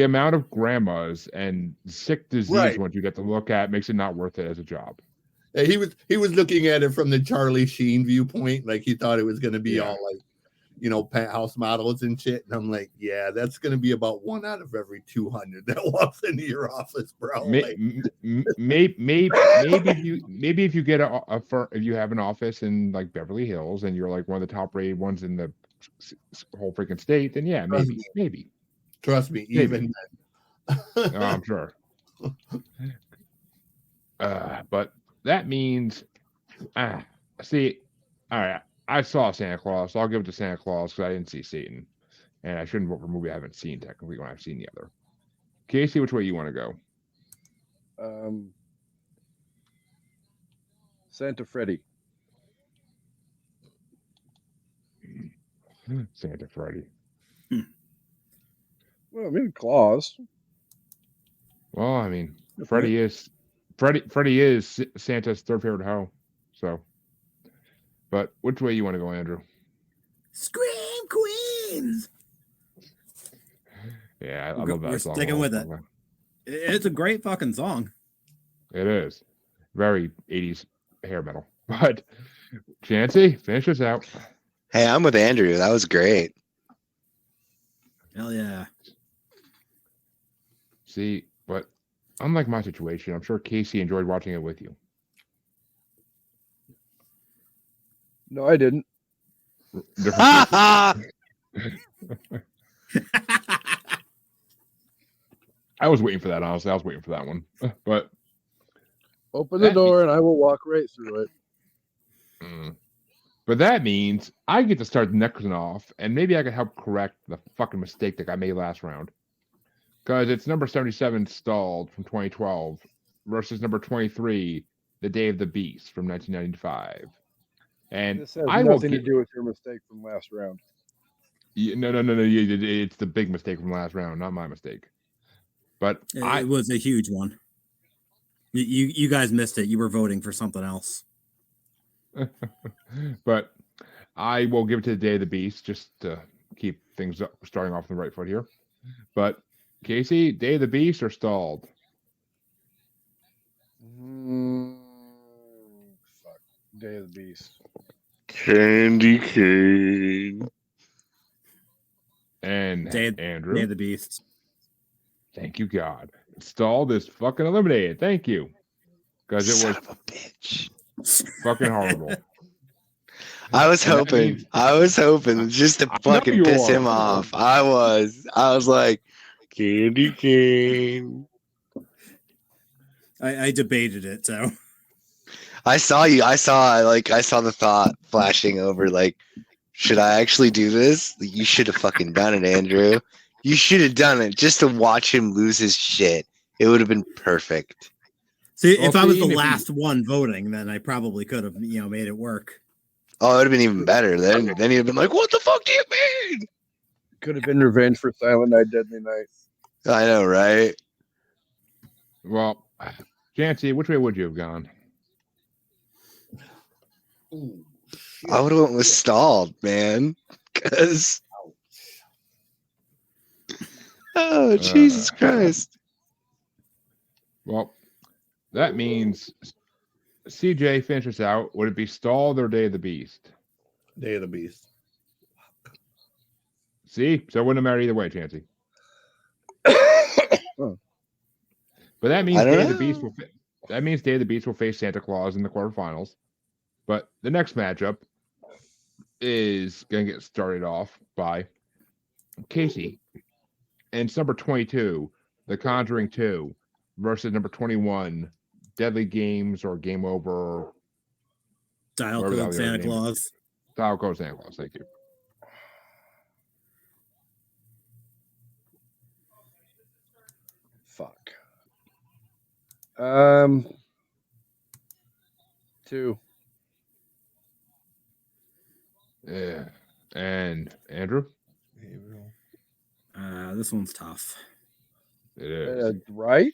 amount of grandmas and sick disease ones you get to look at makes it not worth it as a job. He was looking at it from the Charlie Sheen viewpoint, like he thought it was going to be all like, penthouse models and shit. And I'm like, yeah, that's going to be about 1 out of every 200 that walks into your office, bro. Maybe if you get if you have an office in like Beverly Hills and you're like one of the top rated ones in the whole freaking state, then yeah, maybe. Trust me, even then. I'm sure. But that means, see, all right. I saw Santa Claus, so I'll give it to Santa Claus because I didn't see Satan, and I shouldn't vote for a movie I haven't seen technically when I've seen the other. Casey, which way you want to go? Santa Freddy. Santa Freddy. Well, I mean Claus. Well, I mean Freddy is Santa's third favorite hoe, so. But which way you want to go, Andrew? Scream Queens. Yeah, I love that song. We're sticking with it. It's a great fucking song. It is. Very 80s hair metal. But Chancy, finish us out. Hey, I'm with Andrew. That was great. Hell yeah. See, but unlike my situation, I'm sure Casey enjoyed watching it with you. No, I didn't. I was waiting for that, honestly. I was waiting for that one. But open the door and I will walk right through it. But that means I get to start the next one off, and maybe I can help correct the fucking mistake that I made last round. Because it's number 77, Stalled from 2012, versus number 23, The Day of the Beast from 1995. And this has nothing to do with your mistake from last round. No. It's the big mistake from last round, not my mistake. But it was a huge one. You guys missed it. You were voting for something else. But I will give it to The Day of the Beast just to keep things up, starting off on the right foot here. But Casey, Day of the Beast or Stalled? Fuck. Day of the Beast. Candy cane. And Andrew. Day of the Beast. Thank you, God. Stalled is fucking eliminated. Thank you. Because it was Son of a bitch. Fucking horrible. I was hoping just to fucking piss him off. I was like, candy cane. I debated it, so I saw the thought flashing over, like, should I actually do this? You should have fucking done it, Andrew. You should have done it just to watch him lose his shit. It would have been perfect. See, if I was the last one voting, then I probably could have, made it work. Oh, it would have been even better. Then he'd have been like, what the fuck do you mean? Could have been revenge for Silent Night, Deadly Night. I know, right? Well, Chancy, which way would you have gone? Ooh, shit. I would have went with stalled, man. Because oh Jesus Christ. Well, that means CJ finishes out. Would it be Stalled or Day of the Beast? Day of the Beast. See? So it wouldn't matter either way, Chancy. But that means I don't Day of the Beast know. Day of the Beast will face Santa Claus in the quarterfinals. But the next matchup is going to get started off by Casey. And it's number 22, The Conjuring 2, versus number 21, Deadly Games or Game Over. Dial Whatever the code other Santa name is. Claus. Dial Code Santa Claus. Thank you. Fuck. 2. Yeah. And Andrew? This one's tough. It is. Right?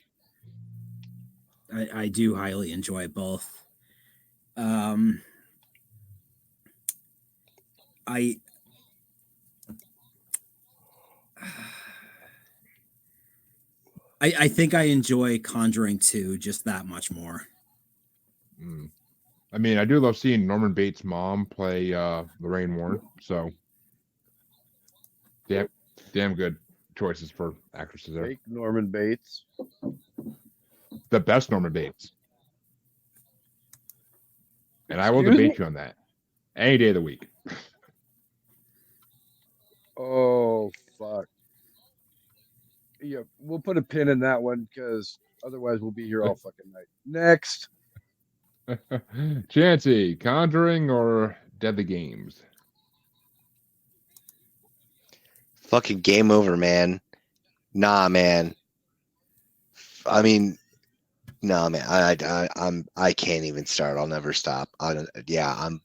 I do highly enjoy both. I think I enjoy Conjuring 2 just that much more. I mean, I do love seeing Norman Bates' mom play Lorraine Warren. So, damn good choices for actresses there. Fake Norman Bates. The best Norman Bates. And I will Excuse debate me? you on that any day of the week. Oh, fuck. Yeah, we'll put a pin in that one because otherwise we'll be here all fucking night. Next. Chancy, Conjuring or Deadly Games? Fucking game over, man. Nah, man. I mean, no, man. I can't even start. I'll never stop. I'm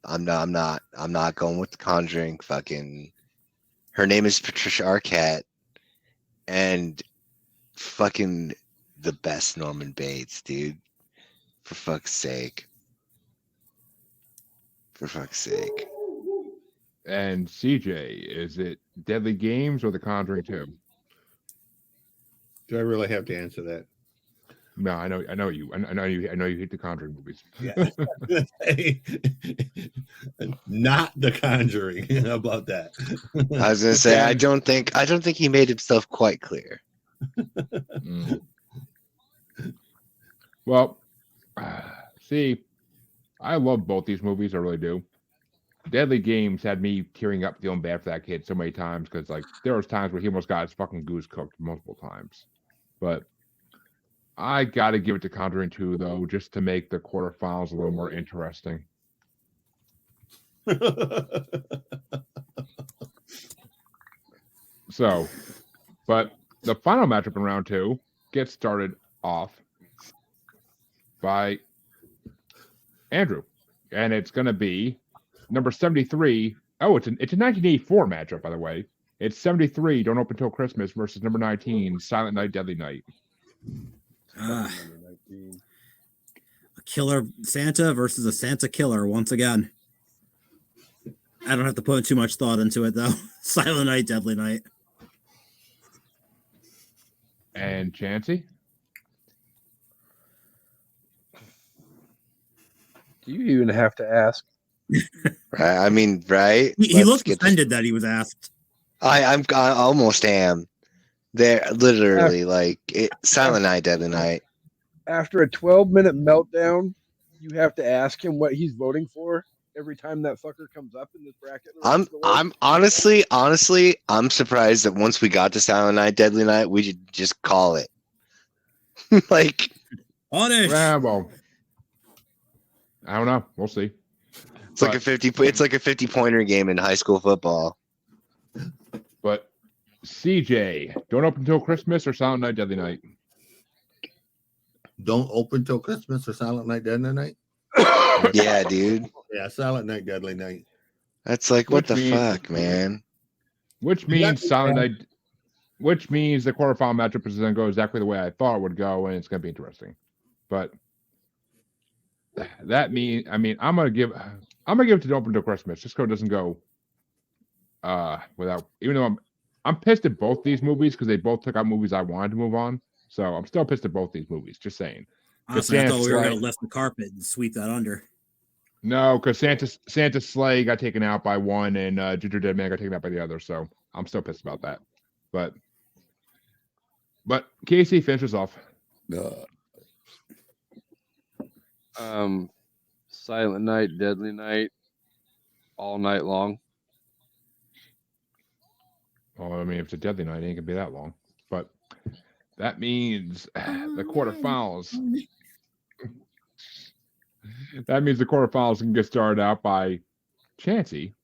not going with the Conjuring. Fucking, her name is Patricia Arquette, and fucking the best Norman Bates, dude. For fuck's sake. For fuck's sake. And CJ, is it Deadly Games or The Conjuring 2? Do I really have to answer that? No, I know you. I know you hate the Conjuring movies. Yeah. Not The Conjuring. How about that? I was gonna say I don't think he made himself quite clear. Well, see, I love both these movies. I really do. Deadly Games had me tearing up, feeling bad for that kid so many times because, like, there was times where he almost got his fucking goose cooked multiple times. But I got to give it to Conjuring 2, though, just to make the quarterfinals a little more interesting. So, but the final matchup in round 2 gets started off by Andrew, and it's going to be number 73. Oh, it's a 1984 matchup, by the way. It's 73, Don't Open Till Christmas versus number 19, Silent Night, Deadly Night. A killer Santa versus a Santa killer once again. I don't have to put too much thought into it, though. Silent Night, Deadly Night. And Chancy? Do you even have to ask? Right? I mean, right? He Let's looked get offended that he was asked. I almost am. They're literally like Silent Night, Deadly Night. After a 12-minute meltdown, you have to ask him what he's voting for every time that fucker comes up in this bracket. I'm honestly, I'm surprised that once we got to Silent Night, Deadly Night, we should just call it. Like, Punish. Yeah, well, I don't know. We'll see. It's like a 50-pointer game in high school football. But CJ, Don't Open Till Christmas or Silent Night, Deadly Night? Don't Open Till Christmas or Silent Night, Deadly Night? Yeah, dude. Yeah, Silent Night, Deadly Night. That's like, what the fuck, man? Which means Silent Night, which means the quarterfinal matchup is going to go exactly the way I thought it would go, and it's going to be interesting. But that means, I mean, I'm going to give, I'm gonna give it to Open to Christmas. Just because it doesn't go without. Even though I'm pissed at both these movies because they both took out movies I wanted to move on. So I'm still pissed at both these movies. Just saying. Honestly, I thought we were going to lift the carpet and sweep that under. No, because Santa's sleigh got taken out by one, and Ginger Dead Man got taken out by the other. So I'm still pissed about that. But Casey, finishes off. Silent Night, Deadly Night, All Night Long. Well, I mean, if it's a Deadly Night, it ain't gonna be that long. But that means the quarterfinals. That means the quarterfinals can get started out by Chancy,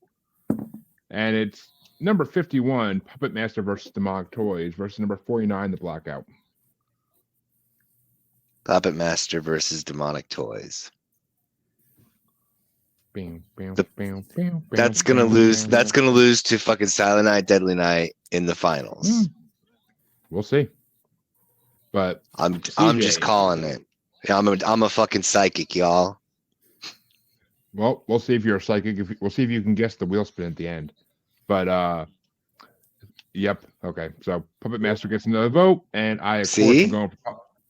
and it's number 51, Puppet Master versus Demonic Toys, versus number 49, The Blackout. Puppet Master versus Demonic Toys. That's gonna lose. That's gonna lose to fucking Silent Night, Deadly Night in the finals. We'll see. But I'm just calling it. I'm a fucking psychic, y'all. Well, we'll see if you're a psychic. We'll see if you can guess the wheel spin at the end. But yep. Okay. So Puppet Master gets another vote, and I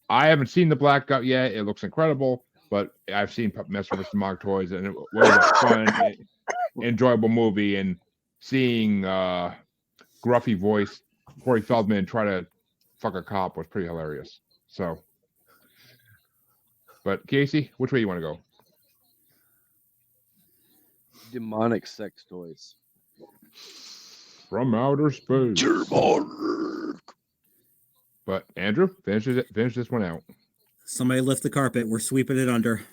haven't seen The Blackout yet. It looks incredible, but I've seen Puppet Master vs. Demonic Toys, and it was a fun, enjoyable movie. And seeing gruffy voice Corey Feldman try to fuck a cop was pretty hilarious. So, but Casey, which way you want to go? Demonic sex toys. From outer space. But Andrew, finish this one out. Somebody lift the carpet. We're sweeping it under.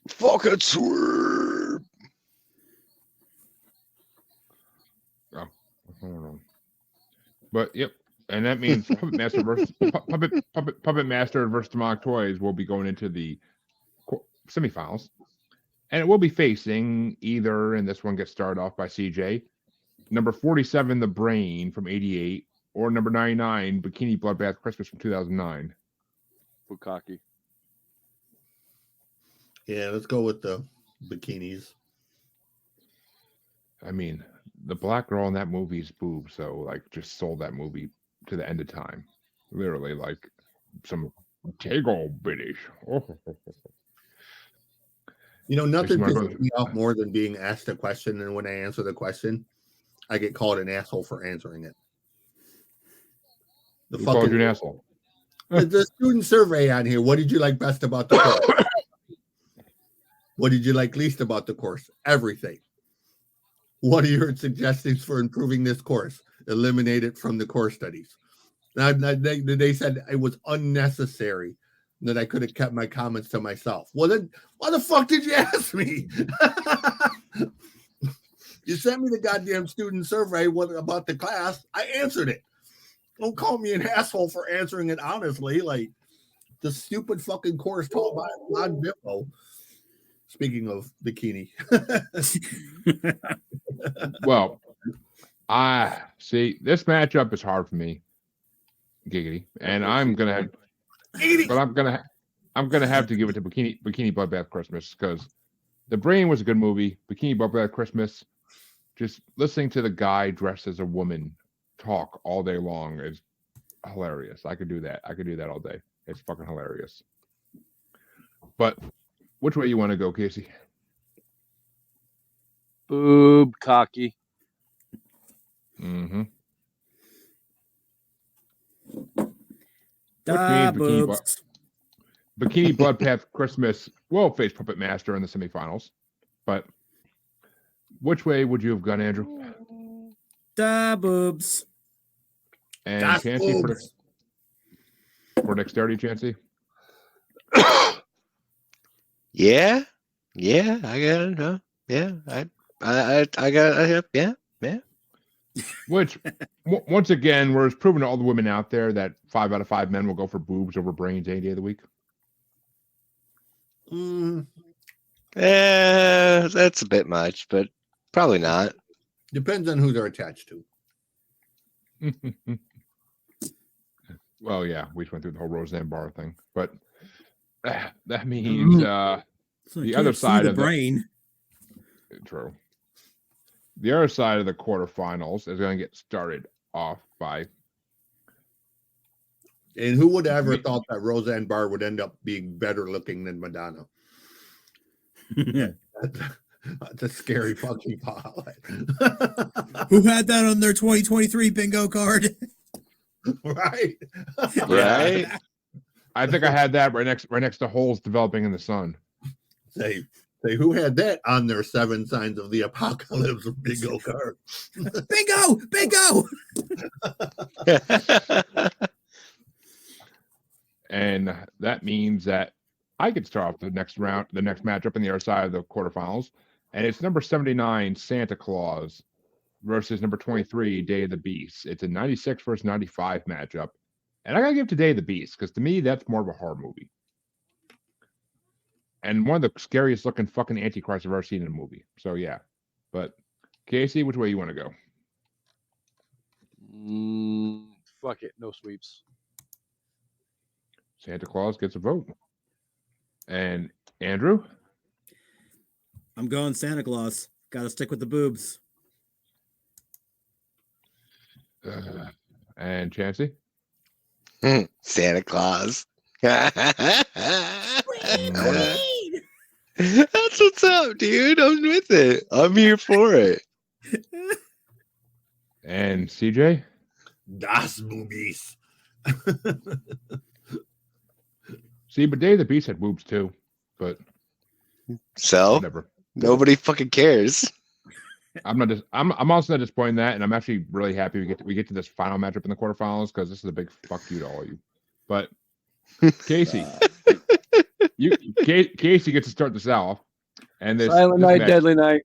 Fuck it, sweep. Oh, hold on. But yep, and that means Puppet Master versus Puppet Master versus Demonic Toys will be going into the semifinals, and it will be facing either, and this one gets started off by CJ, number 47, The Brain from '88, or number 99, Bikini Bloodbath Christmas from 2009. Bukaki. Yeah, let's go with the bikinis. I mean, the black girl in that movie is boob, so like just sold that movie to the end of time. Literally, like some Tego British. You know, nothing pisses me off more than being asked a question, and when I answer the question, I get called an asshole for answering it. Who called you an asshole? The student survey on here. What did you like best about the course? What did you like least about the course? Everything. What are your suggestions for improving this course? Eliminate it from the course studies. They said it was unnecessary, that I could have kept my comments to myself. Well, then why the fuck did you ask me? You sent me the goddamn student survey about the class. I answered it. Don't call me an asshole for answering it honestly. Like the stupid fucking course taught by Lon Bimbo. Speaking of bikini. Well, I see this matchup is hard for me, giggity, and I'm gonna have to give it to Bikini Bloodbath Christmas because The Brain was a good movie. Bikini Bloodbath Christmas, just listening to the guy dressed as a woman talk all day long is hilarious. I could do that. I could do that all day. It's fucking hilarious. But which way you want to go, Casey? Boob cocky. Mm-hmm. Bikini Bloodbath Christmas will face Puppet Master in the semifinals. But which way would you have gone, Andrew? Da boobs. And Chancy for dexterity, Chancy? Yeah, I got it. Huh? Yeah, I got it. Yeah. Which, once again, we're proving to all the women out there that 5 out of 5 men will go for boobs over brains any day of the week. That's a bit much, but probably not. Depends on who they're attached to. Well, yeah, we just went through the whole Roseanne Barr thing, but that means the other side the of brain. True. The other side of the quarterfinals is going to get started off by. And who would ever thought that Roseanne Barr would end up being better looking than Madonna? That's a scary fucking thought. Who had that on their 2023 bingo card? Right. Right? I think I had that right next to holes developing in the sun. Say who had that on their 7 signs of the apocalypse bingo card? Bingo! And that means that I could start off the next matchup in the other side of the quarterfinals. And it's number 79, Santa Claus, versus number 23, Day of the Beast. It's a 96 versus 95 matchup. And I got to give it to Day of the Beast, because to me, that's more of a horror movie. And one of the scariest looking fucking Antichrist I've ever seen in a movie. So, yeah. But, Casey, which way you want to go? Fuck it. No sweeps. Santa Claus gets a vote. And Andrew? I'm going Santa Claus. Got to stick with the boobs. And Chancy? Santa Claus. That's what's up, dude. I'm with it. I'm here for it. And CJ? Das Movies. See, but Day of the Beast had boobs too. But So whatever. nobody fucking cares. I'm also not disappointed in that, and I'm actually really happy we get to this final matchup in the quarterfinals, because this is a big fuck you to all of you. But Casey, Casey gets to start this off, and this Silent this Night, match Deadly Night.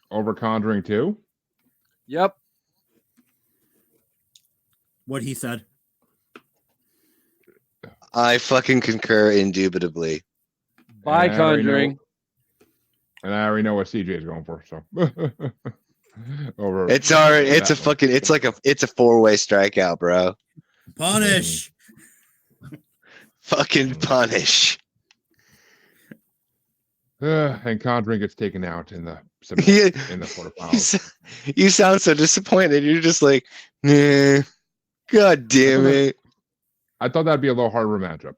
over Conjuring 2. Yep. What he said. I fucking concur indubitably. By And I already Conjuring. And I already know what CJ is going for. So over. It's a 4-way strikeout, bro. Punish. Fucking punish. And Conjuring gets taken out in the Yeah. in the quarterfinals. You sound so disappointed. You're just like, nah, God damn it. I thought that'd be a little harder matchup,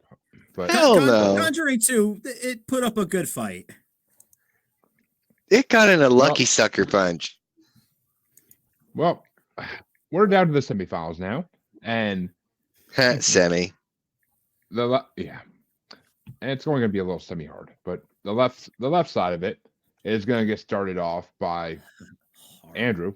but Hell no. Conjuring 2, it put up a good fight. It got in a lucky sucker punch. well, we're down to the semifinals now, and Semi. and it's only going to be a little semi-hard, but the left side of it is going to get started off by Andrew.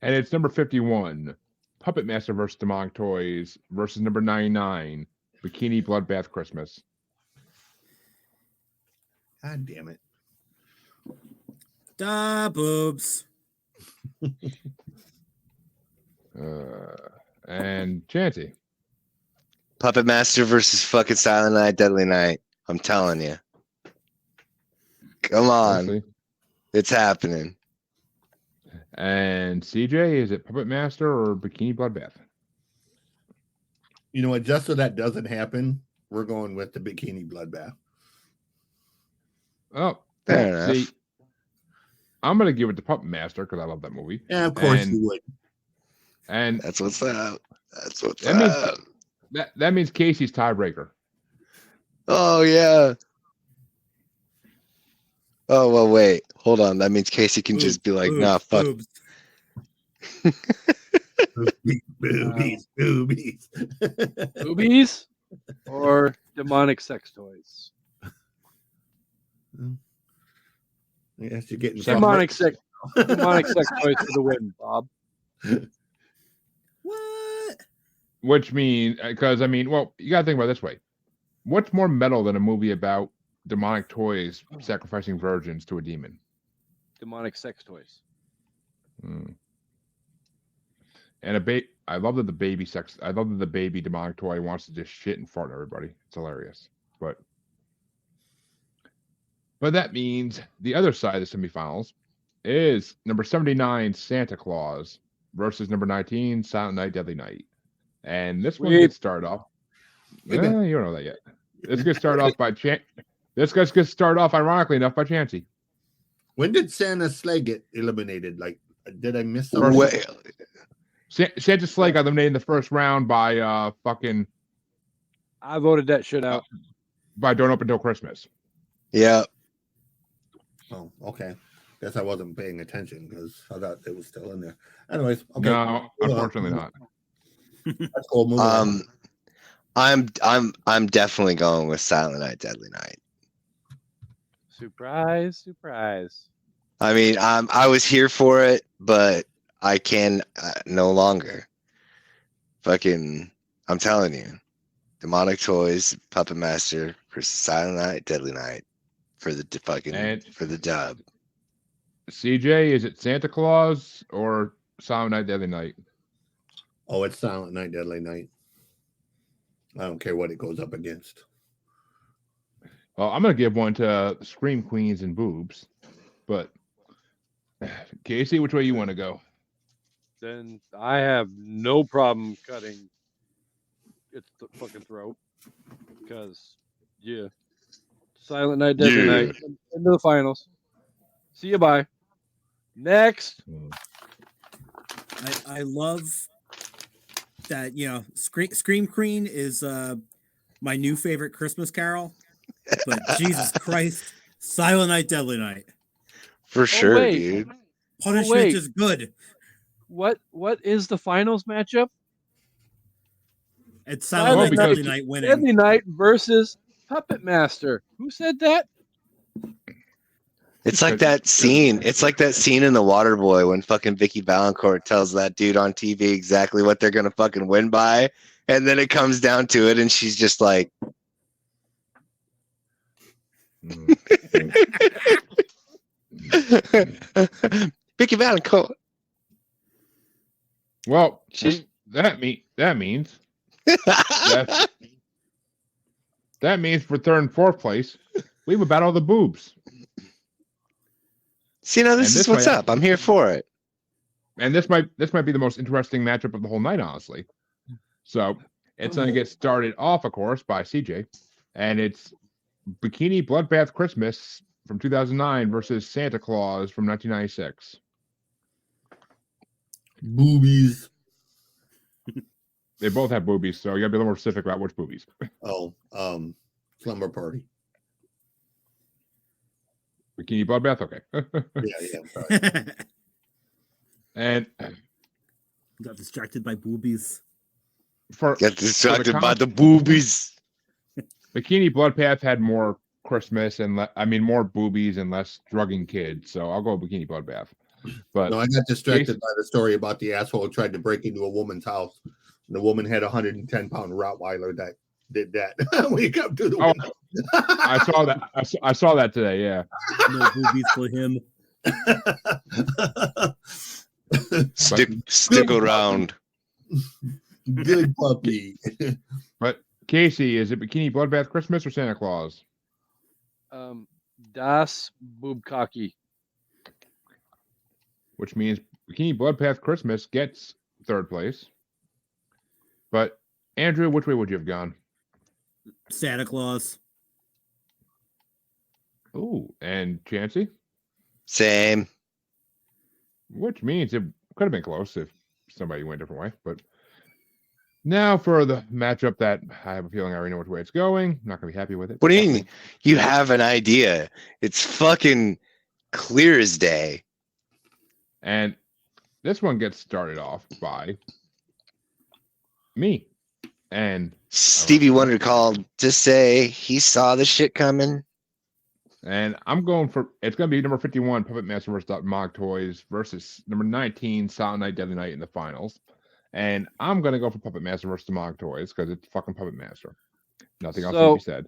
And it's number 51, Puppet Master versus Demonic Toys, versus number 99, Bikini Bloodbath Christmas. God damn it. Da boobs. And Chancy. Puppet Master versus fucking Silent Night, Deadly Night. I'm telling you. Come on. Leslie. It's happening. And CJ, is it Puppet Master or Bikini Bloodbath? You know what? Just so that doesn't happen, we're going with the Bikini Bloodbath. Oh, Fair enough. see, I'm going to give it to Puppet Master because I love that movie. Yeah, of course And- you would. And That's what's up. That's what's That means- up. that means Casey's tiebreaker. Oh, yeah. Oh, well, wait. Hold on. That means Casey can just be like, nah, fuck. Boobs. Boobies, boobies. Boobies or demonic sex toys? Yes, you're getting Demonic sex toys for the win, Bob. What? Which means, because I mean, well, you got to think about it this way. What's more metal than a movie about demonic toys sacrificing virgins to a demon? Demonic sex toys. And I love that the baby demonic toy wants to just shit and fart everybody. It's hilarious. But that means the other side of the semifinals is number 79, Santa Claus, versus number 19, Silent Night, Deadly Night. And this one Sweet. gets started off. You don't know that yet. This gets started off by This gets started off, ironically enough, by Chancy. When did Santa's sleigh get eliminated? Like, did I miss something? Wait, Santa's sleigh got eliminated in the first round by fucking I voted that shit out. by Don't Open Till Christmas. yeah. Oh, okay. Guess I wasn't paying attention because I thought it was still in there. Anyways, okay. No, unfortunately not. That's cool. Move on. I'm definitely going with Silent Night, Deadly Night. Surprise, surprise. I mean, I was here for it, but I can no longer. Fucking, I'm telling you, Demonic Toys, Puppet Master versus Silent Night, Deadly Night for the for the dub. CJ, is it Santa Claus or Silent Night, Deadly Night? Oh, it's Silent Night, Deadly Night. I don't care what it goes up against. Well, I'm gonna give one to Scream Queens and Boobs, but Casey, which way you want to go? Then I have no problem cutting its fucking throat because, yeah, Silent Night, Deadly Night into the finals. See you, bye. Next. I love that, you know, Scream Queen is my new favorite Christmas carol, but Jesus Christ, Silent Night, Deadly Night. For sure, wait. dude. Punishment is good. What is the finals matchup? It's Silent Night, Deadly Night winning. Deadly Night versus Puppet Master. Who said that? It's like that scene. It's like that scene in The Waterboy when fucking Vicky Valancourt tells that dude on TV exactly what they're gonna fucking win by, and then it comes down to it, and she's just like, Vicky Valancourt. Well, that means that means for third and fourth place, we have about all the boobs. See, now this is what's up. I'm here for it. And this might be the most interesting matchup of the whole night, honestly. So it's going to get started off, of course, by CJ, and it's Bikini Bloodbath Christmas from 2009 versus Santa Claus from 1996. Boobies. They both have boobies, so you got to be a little more specific about which boobies. Oh, Slumber Party. Bikini Bloodbath, okay. Sorry. And got distracted by boobies. Got distracted by the boobies. Bikini Bloodbath had more Christmas and more boobies and less drugging kids, so I'll go Bikini Bloodbath. But no, I got distracted by the story about the asshole who tried to break into a woman's house. And the woman had a 110-pound Rottweiler that did that. Wake up to the window. I saw that. I saw that today. Yeah. No boobies for him. Stick around. Good puppy. But Casey, is it Bikini Bloodbath Christmas or Santa Claus? Das Boobcocky. Which means Bikini Bloodbath Christmas gets third place. But Andrew, which way would you have gone? Santa Claus. Oh, and Chancy? Same. Which means it could have been close if somebody went a different way. But now for the matchup that I have a feeling I already know which way it's going. I'm not going to be happy with it. What do you mean? You have an idea. It's fucking clear as day. And this one gets started off by me. And Stevie Wonder called to say he saw the shit coming. And I'm going for, it's going to be number 51, Puppet Master versus Demonic Toys versus number 19, Silent Night, Deadly Night in the finals. And I'm going to go for Puppet Master versus Demonic Toys because it's fucking Puppet Master. Nothing else to be said.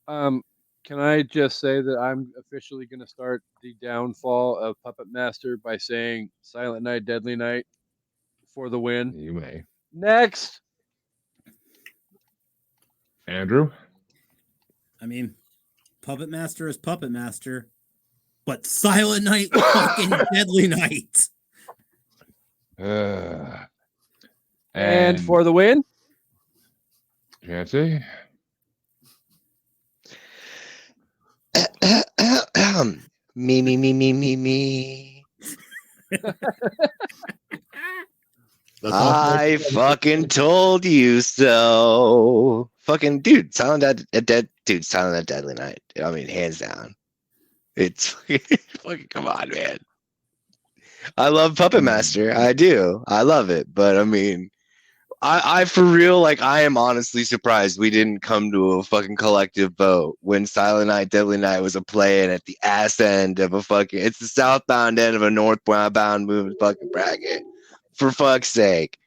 Can I just say that I'm officially going to start the downfall of Puppet Master by saying Silent Night, Deadly Night for the win? You may. Next. Andrew? I mean, Puppet Master is Puppet Master, but Silent Night, fucking Deadly Night. And for the win, Chancy. Me. I fucking told you so. Fucking dude, Silent Night, Deadly Night. I mean, hands down. It's fucking come on, man. I love Puppet Master. I do. I love it. But I mean, I for real, like, I am honestly surprised we didn't come to a fucking collective vote when Silent Night, Deadly Night was a playing at the ass end of a fucking, it's the southbound end of a northbound moving fucking bracket. For fuck's sake.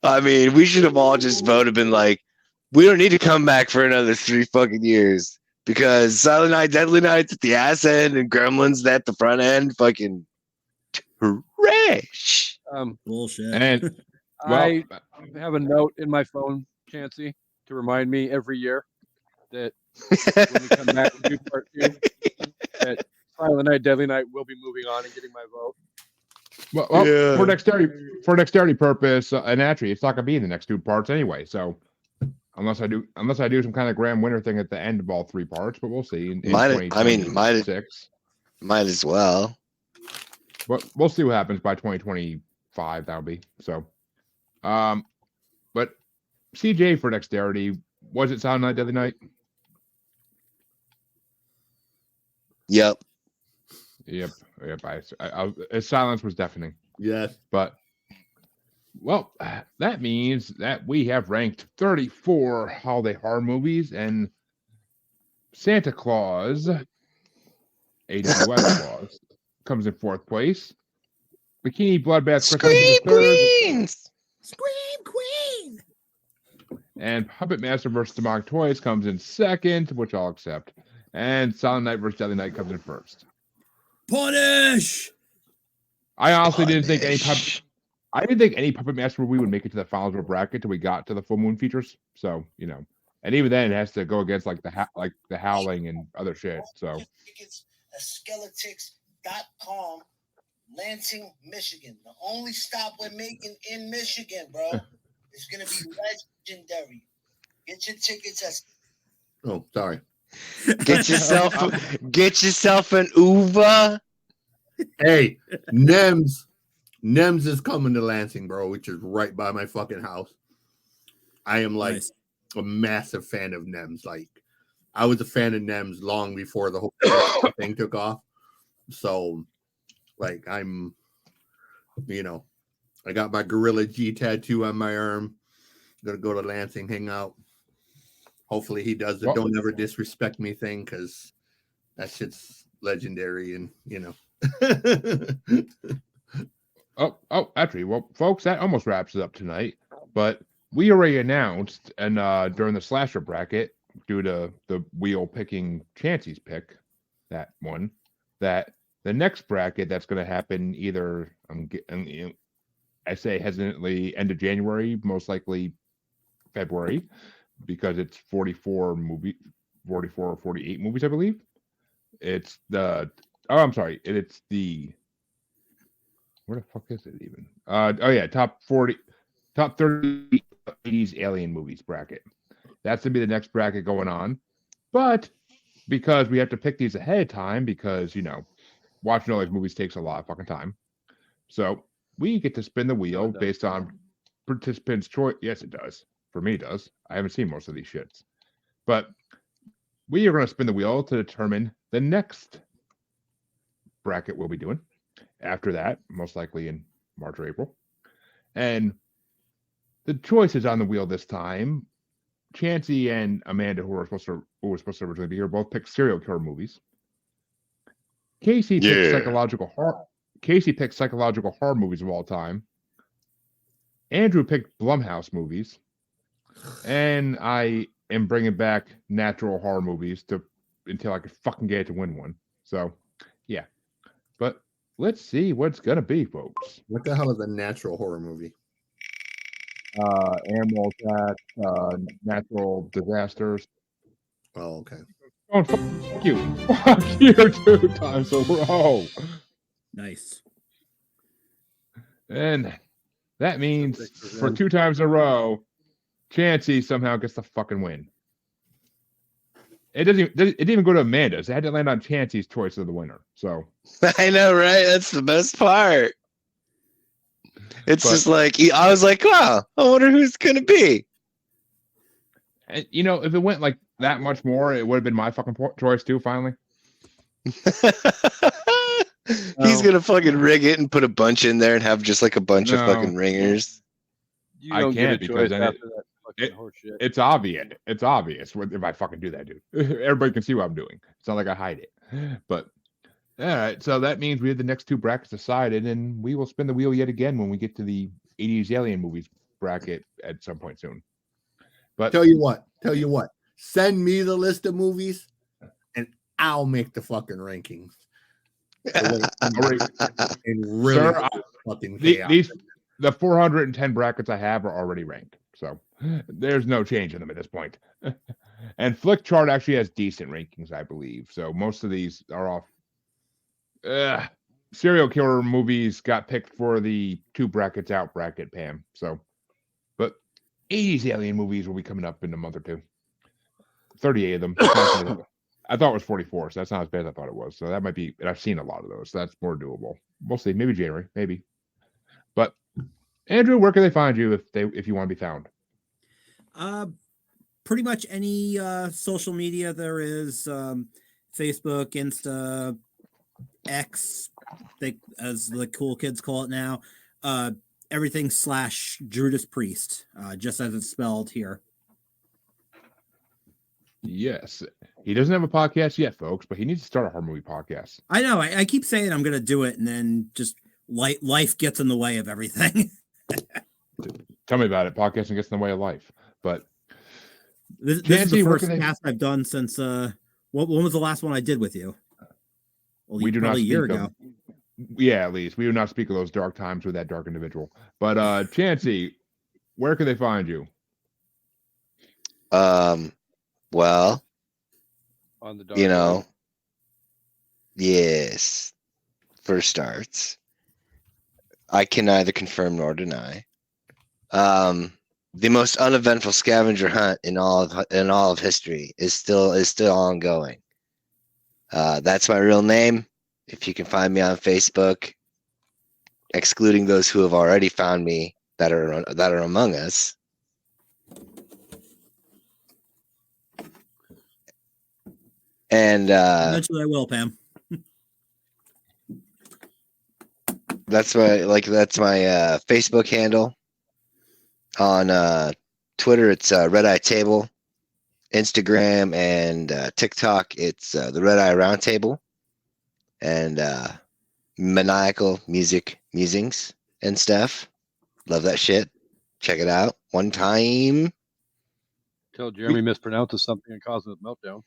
I mean, we should have all just voted, been like, we don't need to come back for another 3 fucking years because Silent Night, Deadly Night's at the ass end and Gremlins at the front end. Fucking trash. Bullshit. And I have a note in my phone, Chancy, to remind me every year that when we come back and do part 2, that Silent Night, Deadly Night will be moving on and getting my vote. Well, yeah. for dexterity purpose, and actually, it's not gonna be in the next 2 parts anyway. So unless I do some kind of grand winner thing at the end of all 3 parts, but we'll see. Might as well. But we'll see what happens by 2025. That'll be so. But CJ for dexterity, was it Silent Night, Deadly Night? Yep. His silence was deafening. Yes. But, well, that means that we have ranked 34 holiday horror movies, and Santa Claus, A.W. Claus, comes in 4th place. Bikini Bloodbath Scream Queens! Scream Queen! And Puppet Master vs. Demonic Toys comes in 2nd, which I'll accept. And Silent Night vs. Deadly Night comes in 1st. Punish! I honestly didn't think any Puppet Master movie would make it to the finals of a bracket till we got to the full moon features. So, you know, and even then it has to go against like the Howling and other shit. So tickets at Skeletix.com, Lansing, Michigan. The only stop we're making in Michigan, bro. It's gonna be legendary. Get your tickets at Oh, sorry. Get yourself an Uber. Hey, Nems is coming to Lansing, bro, which is right by my fucking house. I am like a massive fan of Nems. Like, I was a fan of Nems long before the whole thing took off. So, like, I'm, you know, I got my Gorilla G tattoo on my arm. Gonna go to Lansing, hang out. Hopefully he does the "Don't ever disrespect me" thing, because that shit's legendary, and you know. Actually, well, folks, that almost wraps it up tonight. But we already announced, and during the slasher bracket, due to the wheel picking Chancy's pick, that the next bracket that's going to happen either I say hesitantly end of January, most likely February, because it's 44 or 48 movies, I believe. It's the it's the where the fuck is it even? Top 30 80s alien movies bracket. That's gonna be the next bracket going on. But because we have to pick these ahead of time, because you know, watching all these movies takes a lot of fucking time. So we get to spin the wheel based on participants' choice. Yes, it does. For me, it does. I haven't seen most of these shits. But we are going to spin the wheel to determine the next bracket we'll be doing. After that, most likely in March or April. And the choices on the wheel this time, Chancy and Amanda, who were supposed to originally be here, both picked serial killer movies. Casey picked psychological horror movies of all time. Andrew picked Blumhouse movies. And I am bringing back natural horror movies until I could fucking get it to win one. So, yeah. But let's see what it's going to be, folks. What the hell is a natural horror movie? Animal attacks, natural disasters. Oh, okay. Oh, fuck you. Fuck you 2 times in a row. Nice. And That means Sixers for in. 2 times in a row, Chancy somehow gets the fucking win. It didn't even go to Amanda's. It had to land on Chancy's choice of the winner. So I know, right? That's the best part. It's But- just like I was like, wow, I wonder who's gonna be. and, if it went like that much more, it would have been my fucking choice too. Finally, He's gonna fucking rig it and put a bunch in there and have just like a bunch of No. fucking ringers. You I don't get a can't because choice then after that fucking horse shit. it's obvious. It's obvious if I fucking do that, dude. Everybody can see what I'm doing. It's not like I hide it. But all right, so that means we have the next 2 brackets decided, and we will spin the wheel yet again when we get to the 80s alien movies bracket at some point soon. But Tell you what. Send me the list of movies, and I'll make the fucking rankings. And really Sir, fucking chaos. the 410 brackets I have are already ranked, so there's no change in them at this point. And Flick Chart actually has decent rankings, I believe. So most of these are off. Serial killer movies got picked for the 2 brackets out bracket, Pam. So, but 80s alien movies will be coming up in a month or 2. 38 of them. I thought it was 44, so that's not as bad as I thought it was. So that might be, and I've seen a lot of those. So that's more doable. We'll see. Maybe January, maybe. But Andrew, where can they find you if you want to be found? Pretty much any social media there is, Facebook, Insta, X, as the cool kids call it now. Everything / Judas Priest, just as it's spelled here. Yes. He doesn't have a podcast yet, folks, but he needs to start a horror movie podcast. I know. I keep saying I'm going to do it, and then just life gets in the way of everything. Tell me about it. Podcasting gets in the way of life. But this is Chancy, the where first can they- cast I've done since when was the last one I did with you? Well, we do not probably a year speak ago. of, yeah, at least we do not speak of those dark times with that dark individual. But Chancy, where can they find you? Well, On the dark yes. For starts, I can neither confirm nor deny. The most uneventful scavenger hunt in all of history is still ongoing. That's my real name. If you can find me on Facebook, excluding those who have already found me that are among us. And Eventually I will, Pam. that's my Facebook handle. On Twitter, it's Red Eye Table. Instagram and TikTok, it's the Red Eye Roundtable. And Maniacal Music Musings and stuff. Love that shit. Check it out one time. Till Jeremy mispronounces something and causes a meltdown.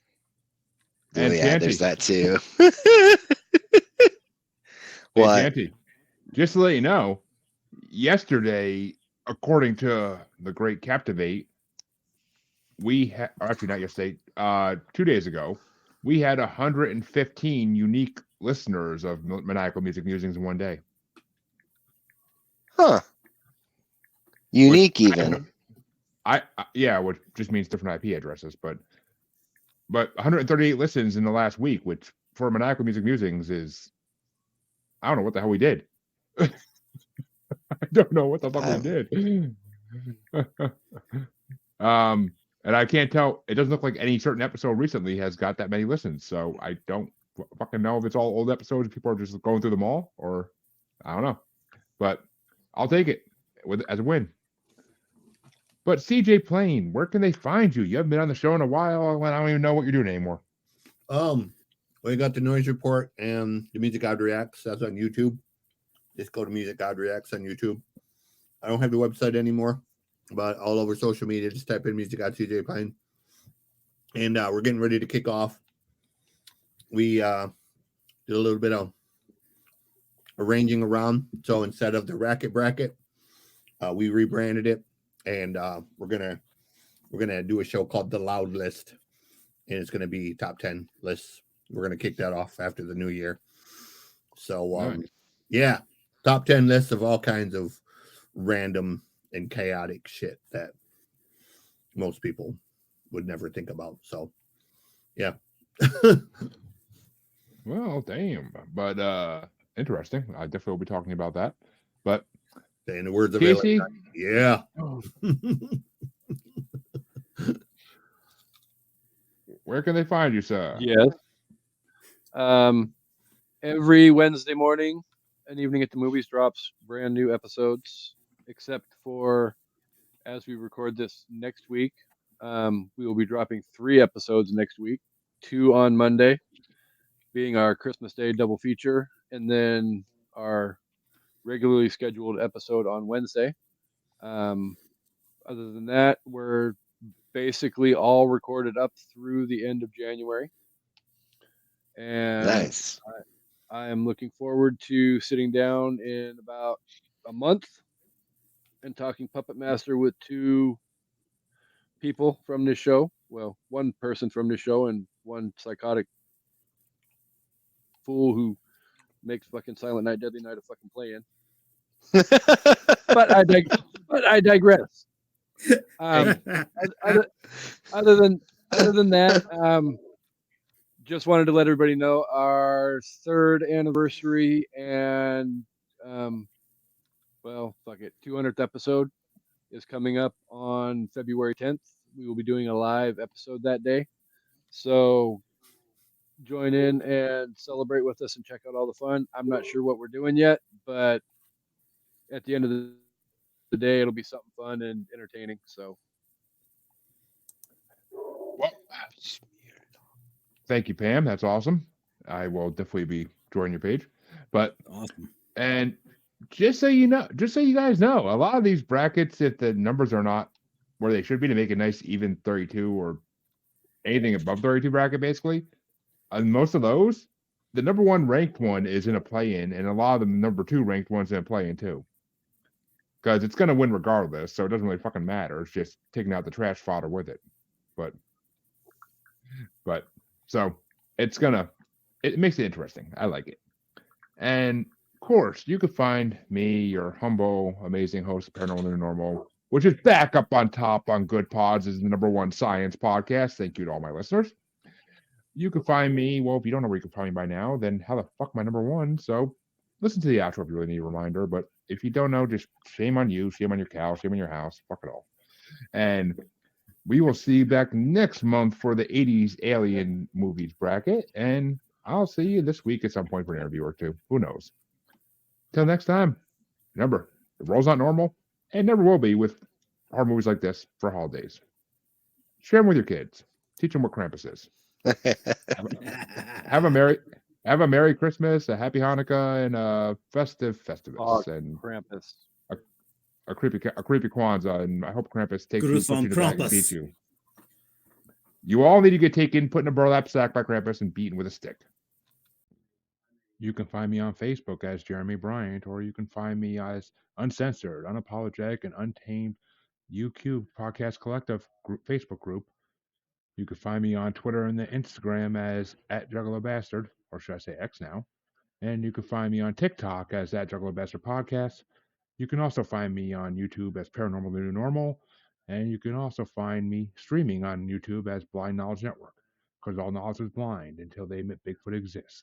And Oh, yeah, Chancy. there's that too. Hey, What? Chancy, just to let you know, yesterday, according to the Great Captivate, actually not yesterday, 2 days ago, we had 115 unique listeners of Maniacal Music Musings in one day. Huh. Unique even. Yeah, which just means different IP addresses, but 138 listens in the last week, which for Maniacal Music Musings is, I don't know what the hell we did. I don't know what the fuck we did. And I can't tell. It doesn't look like any certain episode recently has got that many listens. So I don't fucking know if it's all old episodes. People are just going through them all, or I don't know. But I'll take it as a win. But CJ Plain, where can they find you? You haven't been on the show in a while, and I don't even know what you're doing anymore. We got the Noize Report and the Music God Reacts. That's on YouTube. Just go to Music God Reacts on YouTube. I don't have the website anymore, but all over social media, just type in Music God CJ Plain. And we're getting ready to kick off. We did a little bit of arranging around. So instead of the Racket Bracket, we rebranded it. And we're gonna do a show called The Loud List, and it's gonna be top 10 lists. We're gonna kick that off after the new year. So Nice. yeah, top 10 lists of all kinds of random and chaotic shit that most people would never think about. So, yeah. Well, damn. But interesting. I definitely will be talking about that. But in the words of Casey, yeah. Where can they find you, sir? Yes. Every Wednesday morning and evening at the movies drops brand new episodes, except for as we record this next week. We will be dropping 3 episodes next week, 2 on Monday, being our Christmas Day double feature, and then our regularly scheduled episode on Wednesday. Other than that, we're basically all recorded up through the end of January. And Nice. I am looking forward to sitting down in about a month and talking Puppet Master with 2 people from this show. Well, 1 person from this show and 1 psychotic fool who makes fucking Silent Night, Deadly Night a fucking play in. But I digress. Other than that, just wanted to let everybody know our 3rd anniversary and well, fuck it, 200th episode is coming up on February 10th. We will be doing a live episode that day. So join in and celebrate with us and check out all the fun. I'm not sure what we're doing yet, but at the end of the day, it'll be something fun and entertaining. So, Well, thank you, Pam. That's awesome. I will definitely be joining your page. But Awesome. And just so you guys know, a lot of these brackets, if the numbers are not where they should be to make a nice even 32 or anything above 32 bracket, basically, on most of those, the number 1 ranked one is in a play-in, and a lot of the number 2 ranked ones in a play-in too. Because it's going to win regardless, so it doesn't really fucking matter. It's just taking out the trash fodder with it. But so it makes it interesting. I like it. And of course, you could find me, your humble, amazing host of Paranormal New Normal, which is back up on top on Good Pods as the number 1 science podcast. Thank you to all my listeners. You can find me, well, if you don't know where you can find me by now, then how the fuck am I number 1? So listen to the outro if you really need a reminder. But if you don't know, just shame on you, shame on your cow, shame on your house, fuck it all. And we will see you back next month for the 80s alien movies bracket. And I'll see you this week at some point for an interview or 2. Who knows? Till next time, remember, the world's not normal and never will be with horror movies like this for holidays. Share them with your kids. Teach them what Krampus is. Have a Merry Christmas, a Happy Hanukkah, and a festive Festivus, and Krampus. A creepy Kwanzaa, and I hope Krampus takes you, puts you to back and beats you. You all need to get taken, put in a burlap sack by Krampus, and beaten with a stick. You can find me on Facebook as Jeremy Bryant, or you can find me as Uncensored, Unapologetic, and Untamed UQ Podcast Collective Facebook group. You can find me on Twitter and the Instagram as @JuggaloBastard, or should I say X now. And you can find me on TikTok as @JuggaloBastard Podcast. You can also find me on YouTube as Paranormal New Normal. And you can also find me streaming on YouTube as Blind Knowledge Network, because all knowledge is blind until they admit Bigfoot exists.